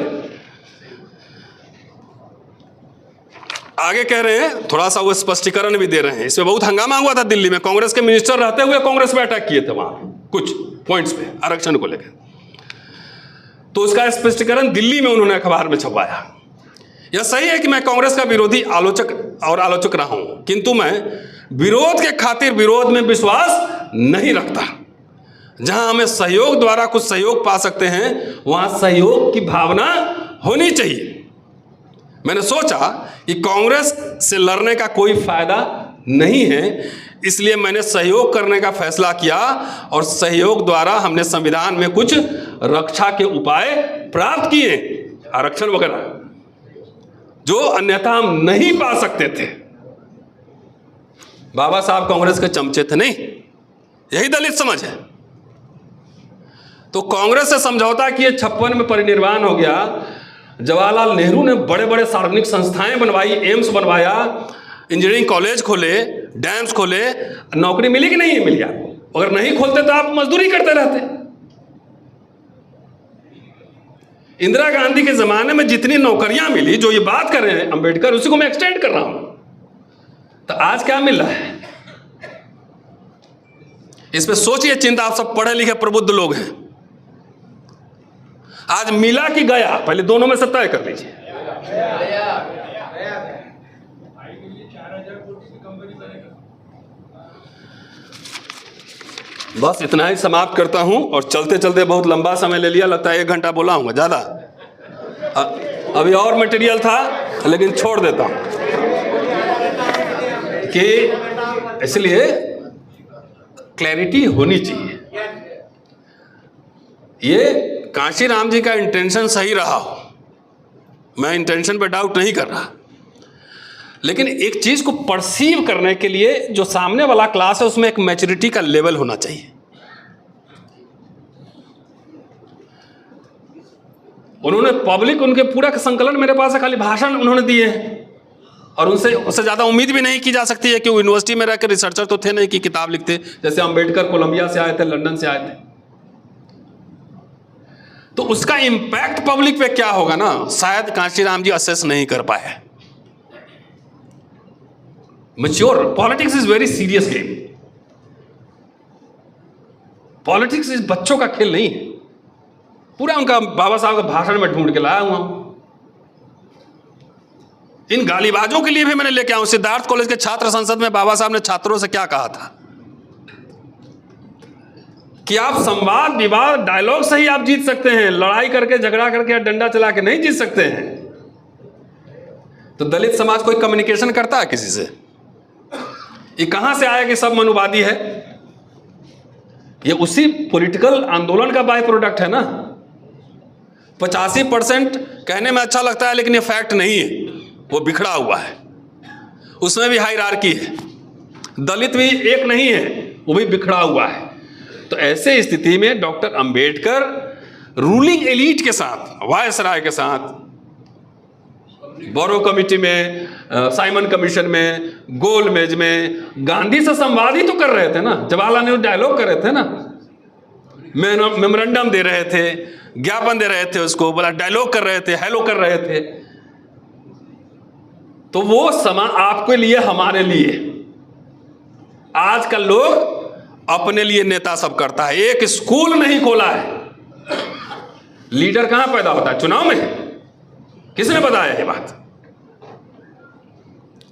आगे कह रहे हैं, थोड़ा सा वो स्पष्टीकरण भी दे रहे हैं। इसमें बहुत हंगामा हुआ था दिल्ली में, कांग्रेस के मिनिस्टर रहते हुए कांग्रेस में अटैक किए थे वहां कुछ पॉइंट्स पे आरक्षण को लेकर। तो उसका स्पष्टीकरण दिल्ली में उन्होंने अखबार में छपवाया। यह सही है कि मैं कांग्रेस का विरोधी आलोचक रहा हूं, किंतु मैं विरोध के खातिर विरोध में विश्वास नहीं रखता। जहां हमें सहयोग द्वारा कुछ सहयोग पा सकते हैं, वहां सहयोग की भावना होनी चाहिए। मैंने सोचा कि कांग्रेस से लड़ने का कोई फायदा नहीं है, इसलिए मैंने सहयोग करने का फैसला किया और सहयोग द्वारा हमने संविधान में कुछ रक्षा के उपाय प्राप्त किए, आरक्षण वगैरह, जो अन्यथा हम नहीं पा सकते थे। बाबा साहब कांग्रेस के चमचे थे नहीं, यही दलित समझ है। तो कांग्रेस से समझौता किए, 56 में परिनिर्वाण हो गया। जवाहरलाल नेहरू ने बड़े बड़े सार्वजनिक संस्थाएं बनवाई, एम्स बनवाया, इंजीनियरिंग कॉलेज खोले, डैम्स खोले। नौकरी मिली कि नहीं मिली आपको? अगर नहीं खोलते तो आप मजदूरी करते रहते। इंदिरा गांधी के जमाने में जितनी नौकरियां मिली, जो ये बात कर रहे हैं अंबेडकर, उसी को मैं एक्सटेंड कर रहा हूं। तो आज क्या मिल रहा है? इस पे सोचिए चिंता, आप सब पढ़े लिखे प्रबुद्ध लोग हैं। आज मिला कि गया, पहले दोनों में से तय कर लीजिए। बस इतना ही समाप्त करता हूं, और चलते चलते बहुत लंबा समय ले लिया, लगता है 1 घंटा बोला हूँ ज़्यादा। अभी और मटेरियल था लेकिन छोड़ देता हूं कि इसलिए क्लैरिटी होनी चाहिए। ये कांशीराम जी का इंटेंशन सही रहा हो, मैं इंटेंशन पे डाउट नहीं कर रहा, लेकिन एक चीज को परसीव करने के लिए जो सामने वाला क्लास है उसमें एक मैच्योरिटी का लेवल होना चाहिए। उन्होंने पब्लिक, उनके पूरा संकलन मेरे पास है, खाली भाषण उन्होंने दिए हैं, और उससे ज़्यादा उम्मीद भी नहीं की जा सकती है कि वो यूनिवर्सिटी में रहकर रिसर्चर तो थे नहीं कि किताब लिखते, जैसे अम्बेडकर कोलंबिया से आए थे, लंदन से आए थे। तो उसका इम्पैक्ट पब्लिक पे क्या होगा ना, शायद कांशीराम जी असेस नहीं कर पाए। Mature politics is very serious game. Politics इस बच्चों का खेल नहीं है। पूरा उनका बाबा साहब का भाषण में ढूंढ के लाया हुआ हूं। इन गालीबाजों के लिए भी मैंने लेके आऊं। सिद्धार्थ कॉलेज के छात्र संसद में बाबा साहब ने छात्रों से क्या कहा था कि आप संवाद, विवाद, डायलॉग से ही आप जीत सकते हैं, लड़ाई करके, झगड़ा करके या डंडा चला के नहीं जीत सकते हैं। तो दलित समाज कोई कम्युनिकेशन करता है किसी से? ये कहां से आया कि सब मनुवादी है? ये उसी पॉलिटिकल आंदोलन का बाय प्रोडक्ट है ना। 85% कहने में अच्छा लगता है लेकिन ये फैक्ट नहीं है, वो बिखरा हुआ है, उसमें भी हायरार्की है। दलित भी एक नहीं है, वो भी बिखरा हुआ है। तो ऐसे स्थिति में डॉक्टर अंबेडकर रूलिंग एलीट के साथ, वायसराय के साथ, बोरो कमेटी में, साइमन कमीशन में, गोलमेज में गांधी से संवाद ही तो कर रहे थे ना। जवाहरलाल नेहरू डायलॉग कर रहे थे ना, मेमोरेंडम दे रहे थे, ज्ञापन दे रहे थे, उसको बोला डायलॉग कर रहे थे, हेलो कर रहे थे। तो वो समा आपके लिए, हमारे लिए। आजकल लोग अपने लिए नेता सब करता है। एक स्कूल नहीं खोला है। लीडर कहां पैदा होता है? चुनाव में। किसने बताया ये बात?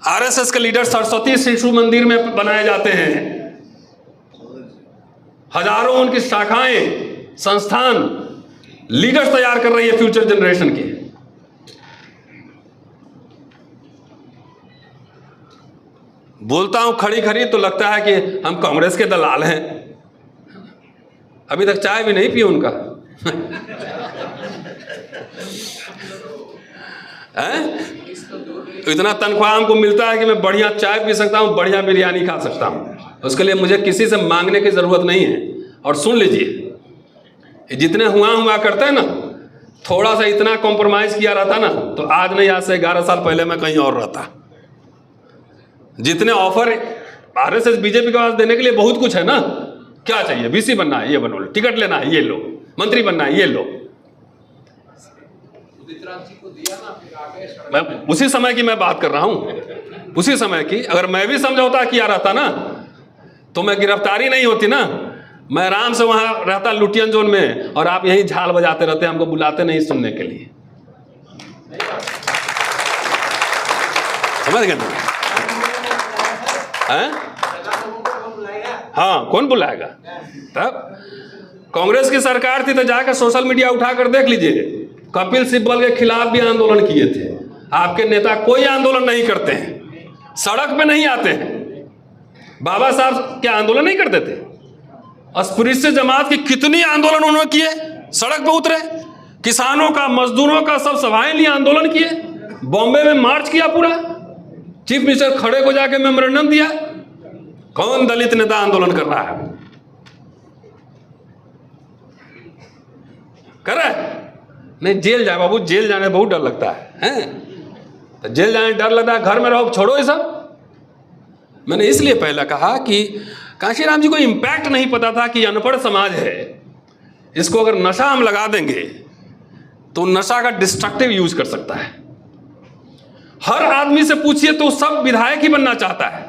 आरएसएस के लीडर सरस्वती शिशु मंदिर में बनाए जाते हैं। हजारों उनकी शाखाएं, संस्थान लीडर्स तैयार कर रही है फ्यूचर जनरेशन के। बोलता हूं खड़ी खड़ी तो लगता है कि हम कांग्रेस के दलाल हैं। अभी तक चाय भी नहीं पी उनका। इतना तनख्वाह हमको मिलता है कि मैं बढ़िया चाय पी सकता हूं, बढ़िया बिरयानी खा सकता हूं। उसके लिए मुझे किसी से मांगने की जरूरत नहीं है। और सुन लीजिए, जितने हुआ करते हैं ना, थोड़ा सा इतना कॉम्प्रोमाइज किया रहता ना तो आज नहीं, आज से 11 साल पहले मैं कहीं और रहता। जितने ऑफर आरएसएस बीजेपी के पास देने के लिए बहुत कुछ है ना। क्या चाहिए? बीसी बनना है, ये बनो, टिकट लेना है, ये लो, मंत्री बनना है, ये लो। मैं उसी समय की मैं बात कर रहा हूं, उसी समय की। अगर मैं भी समझौता किया रहता ना तो मैं गिरफ्तारी नहीं होती ना। मैं आराम से वहां रहता लुटियन जोन में, और आप यही झाल बजाते रहते, हमको बुलाते नहीं सुनने के लिए। समझ गए ना? हाँ, कौन बुलाएगा? तब कांग्रेस की सरकार थी तो जाकर सोशल मीडिया उठाकर देख लीजिए, कपिल सिब्बल के खिलाफ भी आंदोलन किए थे। आपके नेता कोई आंदोलन नहीं करते हैं, सड़क पे नहीं आते हैं। बाबा साहब क्या आंदोलन नहीं करते थे? अस्पृश्य जमात की कितनी आंदोलन उन्होंने किए, सड़क पे उतरे, किसानों का, मजदूरों का, सब सभाएं लिए, आंदोलन किए, बॉम्बे में मार्च किया पूरा, चीफ मिनिस्टर खड़े को जाके मेमोरेंडम दिया। कौन दलित नेता आंदोलन कर रहा है? कर रहा है? नहीं, जेल जाए बाबू, जेल जाने बहुत डर लगता है, तो जेल जाने डर लगता है, घर में रहो, छोड़ो ये सब। मैंने इसलिए पहले कहा कि कांशीराम जी को इम्पैक्ट नहीं पता था कि अनपढ़ समाज है, इसको अगर नशा हम लगा देंगे तो नशा का डिस्ट्रक्टिव यूज कर सकता है। हर आदमी से पूछिए तो सब विधायक ही बनना चाहता है,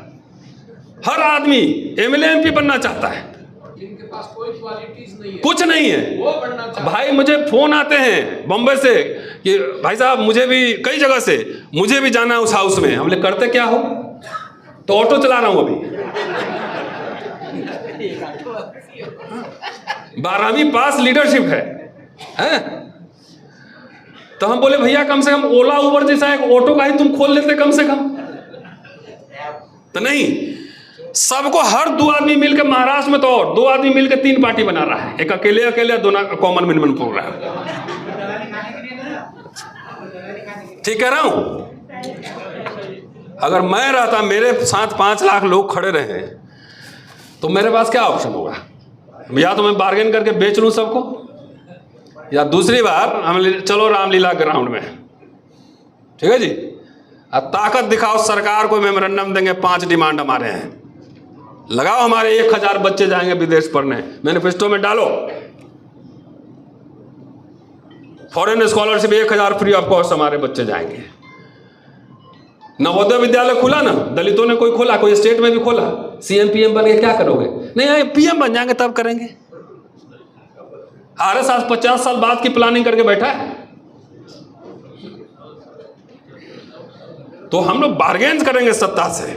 हर आदमी एमएलए एमपी बनना चाहता है, पास कोई क्वालिटीज नहीं है, कुछ नहीं है। वो बनना चाहता है। भाई मुझे फोन आते हैं बम्बई से कि भाई साहब मुझे भी, कई जगह से मुझे भी जाना है उस हाउस में। हम लोग करते क्या हो, तो ऑटो चला रहा हूं अभी, 12वीं पास लीडरशिप है? तो हम बोले भैया कम से कम ओला उबर जैसा एक ऑटो का ही तुम खोल लेते कम से कम। तो नहीं, सबको हर 2 आदमी मिलकर, महाराष्ट्र में तो और 2 आदमी मिलकर 3 पार्टी बना रहा है, एक अकेले अकेले, दोनों कॉमन मिनिमम प्रोग्राम। ठीक कह रहा हूं? अगर मैं रहता, मेरे साथ 5 लाख लोग खड़े रहे तो मेरे पास क्या ऑप्शन होगा? या तो मैं बार्गेन करके बेच लूं सबको, या दूसरी बार हम चलो रामलीला ग्राउंड में, ठीक है जी, अब ताकत दिखाओ, सरकार को मेमोरेंडम देंगे, 5 डिमांड हमारे हैं, लगाओ, हमारे 1000 बच्चे जाएंगे विदेश पढ़ने, मैनिफेस्टो में डालो, foreign scholarship 1000 free of cost हमारे बच्चे जाएंगे। नवोदय विद्यालय खुला ना, दलितों ने कोई खोला, कोई स्टेट में भी खोला, सीएम पीएम बन के क्या करोगे? नहीं, पीएम बन जाएंगे तब करेंगे। आरएसएस 50 साल बाद की प्लानिंग करके बैठा है। तो हम लोग बार्गेन करेंगे सत्ता से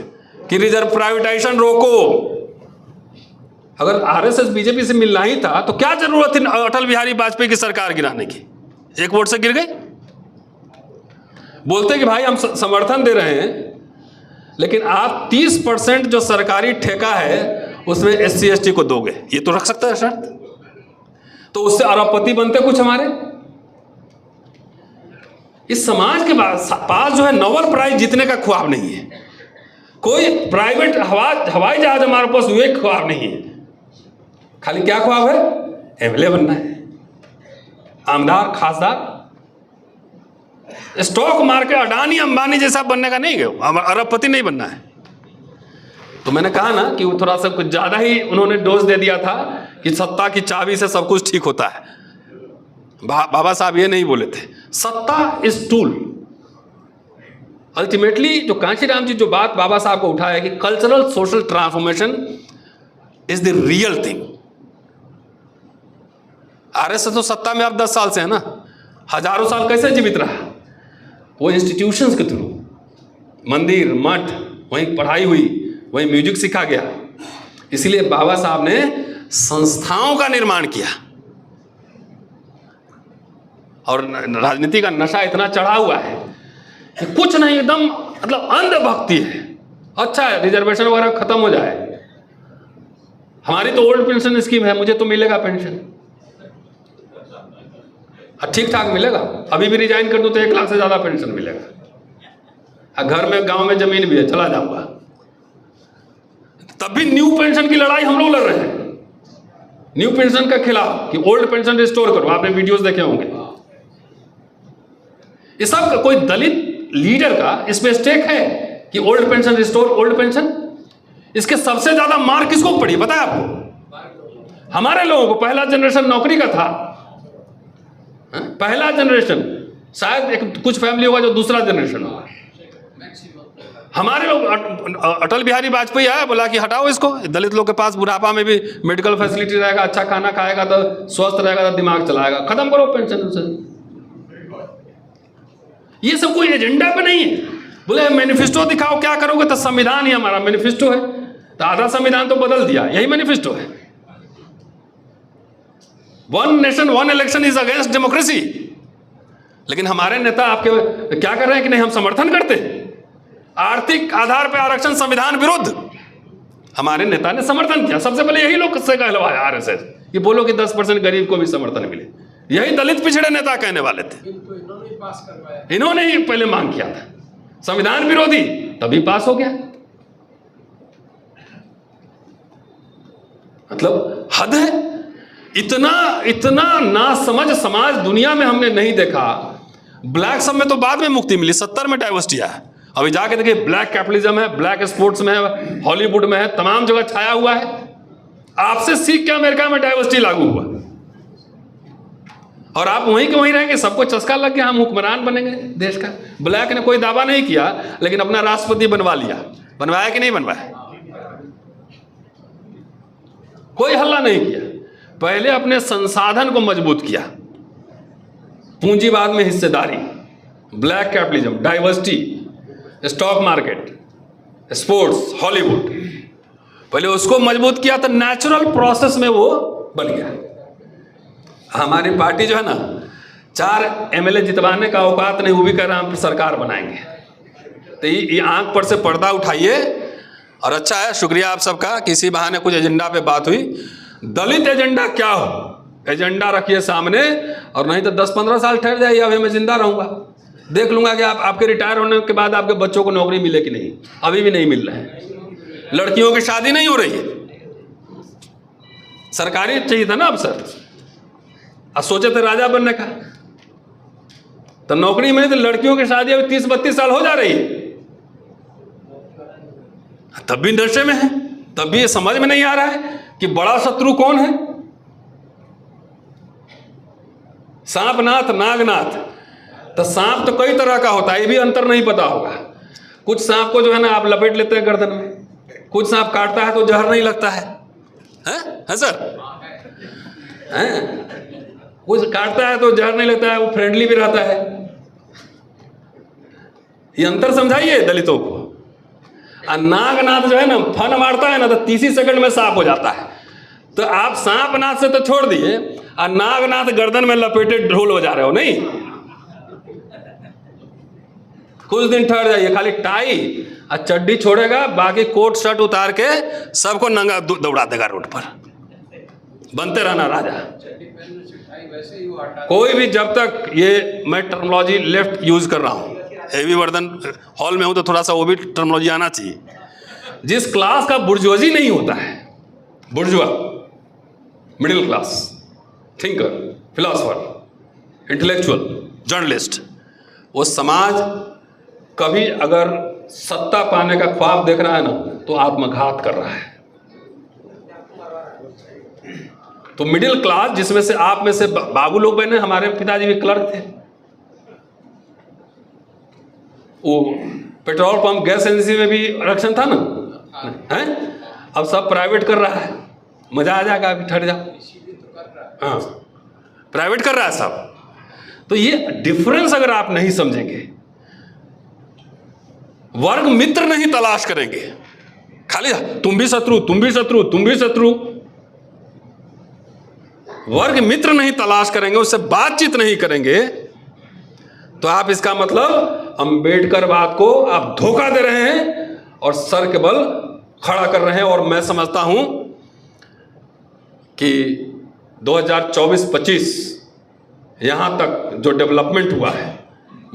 कि रिजर्व प्राइवेटाइजेशन रोको। अगर आरएसएस बीजेपी से मिलना ही था तो क्या जरूरत थी अटल बिहारी वाजपेयी की सरकार गिराने की? 1 वोट से गिर गई। बोलते कि भाई हम समर्थन दे रहे हैं, लेकिन आप 30% जो सरकारी ठेका है उसमें SC ST को दोगे, ये तो रख सकता है शर्त। तो उससे अरबपति बनते कुछ हमारे। इस समाज के पास जो है नोबेल प्राइज जीतने का ख्वाब नहीं है, कोई प्राइवेट हवाई जहाज हमारे पास वो ख्वाब नहीं है। खाली क्या ख्वाब है? MLA बनना है, आमदार खासदार, स्टॉक मार्केट अडानी अंबानी जैसा बनने का नहीं गए, अरबपति नहीं बनना है। तो मैंने कहा ना कि वो थोड़ा सा कुछ ज्यादा ही उन्होंने डोज दे दिया था कि सत्ता की चाबी से सब कुछ ठीक होता है। बाबा साहब ये नहीं बोले थे, सत्ता इज टूल। अल्टीमेटली जो कांशीराम जी जो बात बाबा साहब को उठाया कि cultural social transformation is the real thing. RSS तो सत्ता में अब 10 साल से है ना, हजारों साल कैसे जीवित रहा? वो इंस्टीट्यूशंस के थ्रू, मंदिर मठ, वहीं पढ़ाई हुई, वहीं म्यूजिक सीखा गया। इसलिए बाबा साहब ने संस्थाओं का निर्माण किया। और राजनीति का नशा इतना चढ़ा हुआ है कि कुछ नहीं, एकदम मतलब अंधभक्ति है। अच्छा है रिजर्वेशन वगैरह खत्म हो जाए, हमारी तो ओल्ड पेंशन स्कीम है, मुझे तो मिलेगा पेंशन, ठीक ठाक मिलेगा। अभी भी रिजाइन कर दूं तो 1 लाख से ज्यादा पेंशन मिलेगा। घर में गांव में जमीन भी है, चला जाऊंगा। तब भी न्यू पेंशन की लड़ाई हम लोग लड़ रहे हैं, न्यू पेंशन के खिलाफ कि ओल्ड पेंशन रिस्टोर करो। आपने वीडियोस देखे होंगे। ये सब कोई दलित लीडर का इसमें स्टेक है कि old pension restore, old pension. इसके सबसे ज्यादा मार किसको पड़ी पता है आपको? हमारे लोगों को। पहला जनरेशन नौकरी का था, पहला जनरेशन, शायद एक कुछ फैमिली होगा जो दूसरा जनरेशन होगा। हमारे लोग, अटल बिहारी वाजपेयी आया, बोला कि हटाओ इसको, दलित लोग के पास बुढ़ापा में भी मेडिकल फैसिलिटी रहेगा, अच्छा खाना खाएगा तो स्वस्थ रहेगा, तो दिमाग चलाएगा, खत्म करो पेंशन से। ये सब कोई एजेंडा पे नहीं है। बोले मैनिफेस्टो दिखाओ क्या करोगे, तो संविधान ही हमारा मैनिफेस्टो है। तो आधा संविधान तो बदल दिया, यही मैनिफेस्टो है। 1 nation 1 election is against democracy. लेकिन हमारे नेता आपके क्या कर रहे हैं कि नहीं, हम समर्थन करते हैं आर्थिक आधार पर आरक्षण, संविधान विरुद्ध। हमारे नेता ने समर्थन किया, सबसे पहले यही लोग से कहलवाया आरएसएस कि बोलो कि 10% गरीब को भी समर्थन मिले। यही दलित पिछड़े नेता कहने वाले थे, इन्होंने ही पहले मांग किया था संविधान विरोधी, तभी पास हो गया। मतलब हद है। इतना नासमझ समाज दुनिया में हमने नहीं देखा। ब्लैक सब में तो बाद में मुक्ति मिली, 70 में डाइवर्सिटी है। अभी जाके देखिए, ब्लैक कैपिटलिज्म है, ब्लैक स्पोर्ट्स में है, हॉलीवुड में है, तमाम जगह छाया हुआ है। आपसे सीख के अमेरिका में डाइवर्सिटी लागू हुआ, और आप वहीं के वहीं रहेंगे, सबको चस्का लग गया हम हुक्मरान बनेंगे देश का। ब्लैक ने कोई दावा नहीं किया, लेकिन अपना राष्ट्रपति बनवा लिया। बनवाया कि नहीं बनवाया? कोई हल्ला नहीं किया। पहले अपने संसाधन को मजबूत किया, पूंजीवाद में हिस्सेदारी, black capitalism, diversity, stock market, sports, Hollywood, पहले उसको मजबूत किया तो नेचुरल प्रोसेस में वो बन गया। हमारी पार्टी जो है ना, 4 MLA जितवाने का औकात नहीं, वो भी कह रहे हैं हम सरकार बनाएंगे। तो ये आंख पर से पर्दा उठाइए। और अच्छा है, शुक्रिया आप सबका, किसी बहाने कुछ एजेंडा पे बात हुई। दलित एजेंडा क्या हो, एजेंडा रखिए सामने, और नहीं तो 10-15 साल ठहर जाइए, अभी मैं जिंदा रहूंगा, देख लूंगा कि आपके रिटायर होने के बाद आपके बच्चों को नौकरी मिले कि नहीं। अभी भी नहीं मिल रहा है, लड़कियों की शादी नहीं हो रही है, सरकारी चाहिए था ना अफसर, अब सोचे थे राजा बनने का, तो नौकरी में तो लड़कियों की शादी अभी 30-32 साल हो जा रही है, तब भी नशे में है, तब भी ये समझ में नहीं आ रहा है कि बड़ा शत्रु कौन है। सांपनाथ, नागनाथ, तो सांप तो कई तरह का होता है, ये भी अंतर नहीं पता होगा। कुछ सांप को जो है ना आप लपेट लेते हैं गर्दन में, कुछ सांप काटता है तो जहर नहीं लगता है, है सर, हैं? कुछ काटता है तो जहर नहीं लगता है, वो फ्रेंडली भी रहता है। ये अंतर समझाइए दलितों को। नागनाथ जो है ना, फन मारता है ना तो 30 सेकंड में साफ हो जाता है। तो आप सांपनाथ से तो छोड़ दिए, और नागनाथ गर्दन में लपेटे ढोल बजा रहे हो। नहीं, कुछ दिन ठहर जाइए, खाली टाई और चड्डी छोड़ेगा, बाकी कोट शर्ट उतार के सबको नंगा दौड़ा देगा रोड पर, बनते रहना राजा। कोई भी, जब तक ये मैं टर्मिनोलॉजी लेफ्ट यूज कर रहा हूं, हेवी वर्धन हॉल में हूं तो थोड़ा सा वो भी टर्मिनोलॉजी आना चाहिए। जिस क्लास का बुर्जुआजी नहीं होता है, bourgeois, middle class, thinker, philosopher, intellectual, journalist, वो समाज कभी अगर सत्ता पाने का ख्वाब देख रहा है ना, तो आत्मघात कर रहा है। तो मिडिल क्लास, जिसमें से आप में से बाबू लोग बने, हमारे पिताजी भी क्लर्क थे, वो पेट्रोल पंप, गैस एजेंसी में भी आरक्षण था ना, हैं? अब सब प्राइवेट कर रहा है, मजा आ जाएगा, अभी ठहर जाओ, हाँ, प्राइवेट कर रहा है सब। तो ये डिफरेंस अगर आप नहीं समझेंगे, वर्ग मित्र नहीं तलाश करेंगे, खाली तुम भी शत्रु, तुम भी शत्रु, तुम भी शत्रु, वर्ग मित्र नहीं तलाश करेंगे, उससे बातचीत नहीं करेंगे, तो आप इसका मतलब अंबेडकरवाद को आप धोखा दे रहे हैं और सर के बल खड़ा कर रहे हैं। और मैं समझता हूं कि 2024-25 यहां तक जो डेवलपमेंट हुआ है,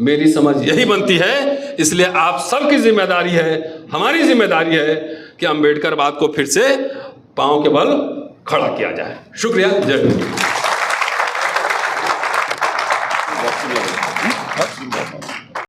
मेरी समझ यही बनती है। इसलिए आप सबकी जिम्मेदारी है, हमारी जिम्मेदारी है कि अंबेडकरवाद को फिर से पांव के बल खड़ा किया जाए। शुक्रिया, जय हिंद।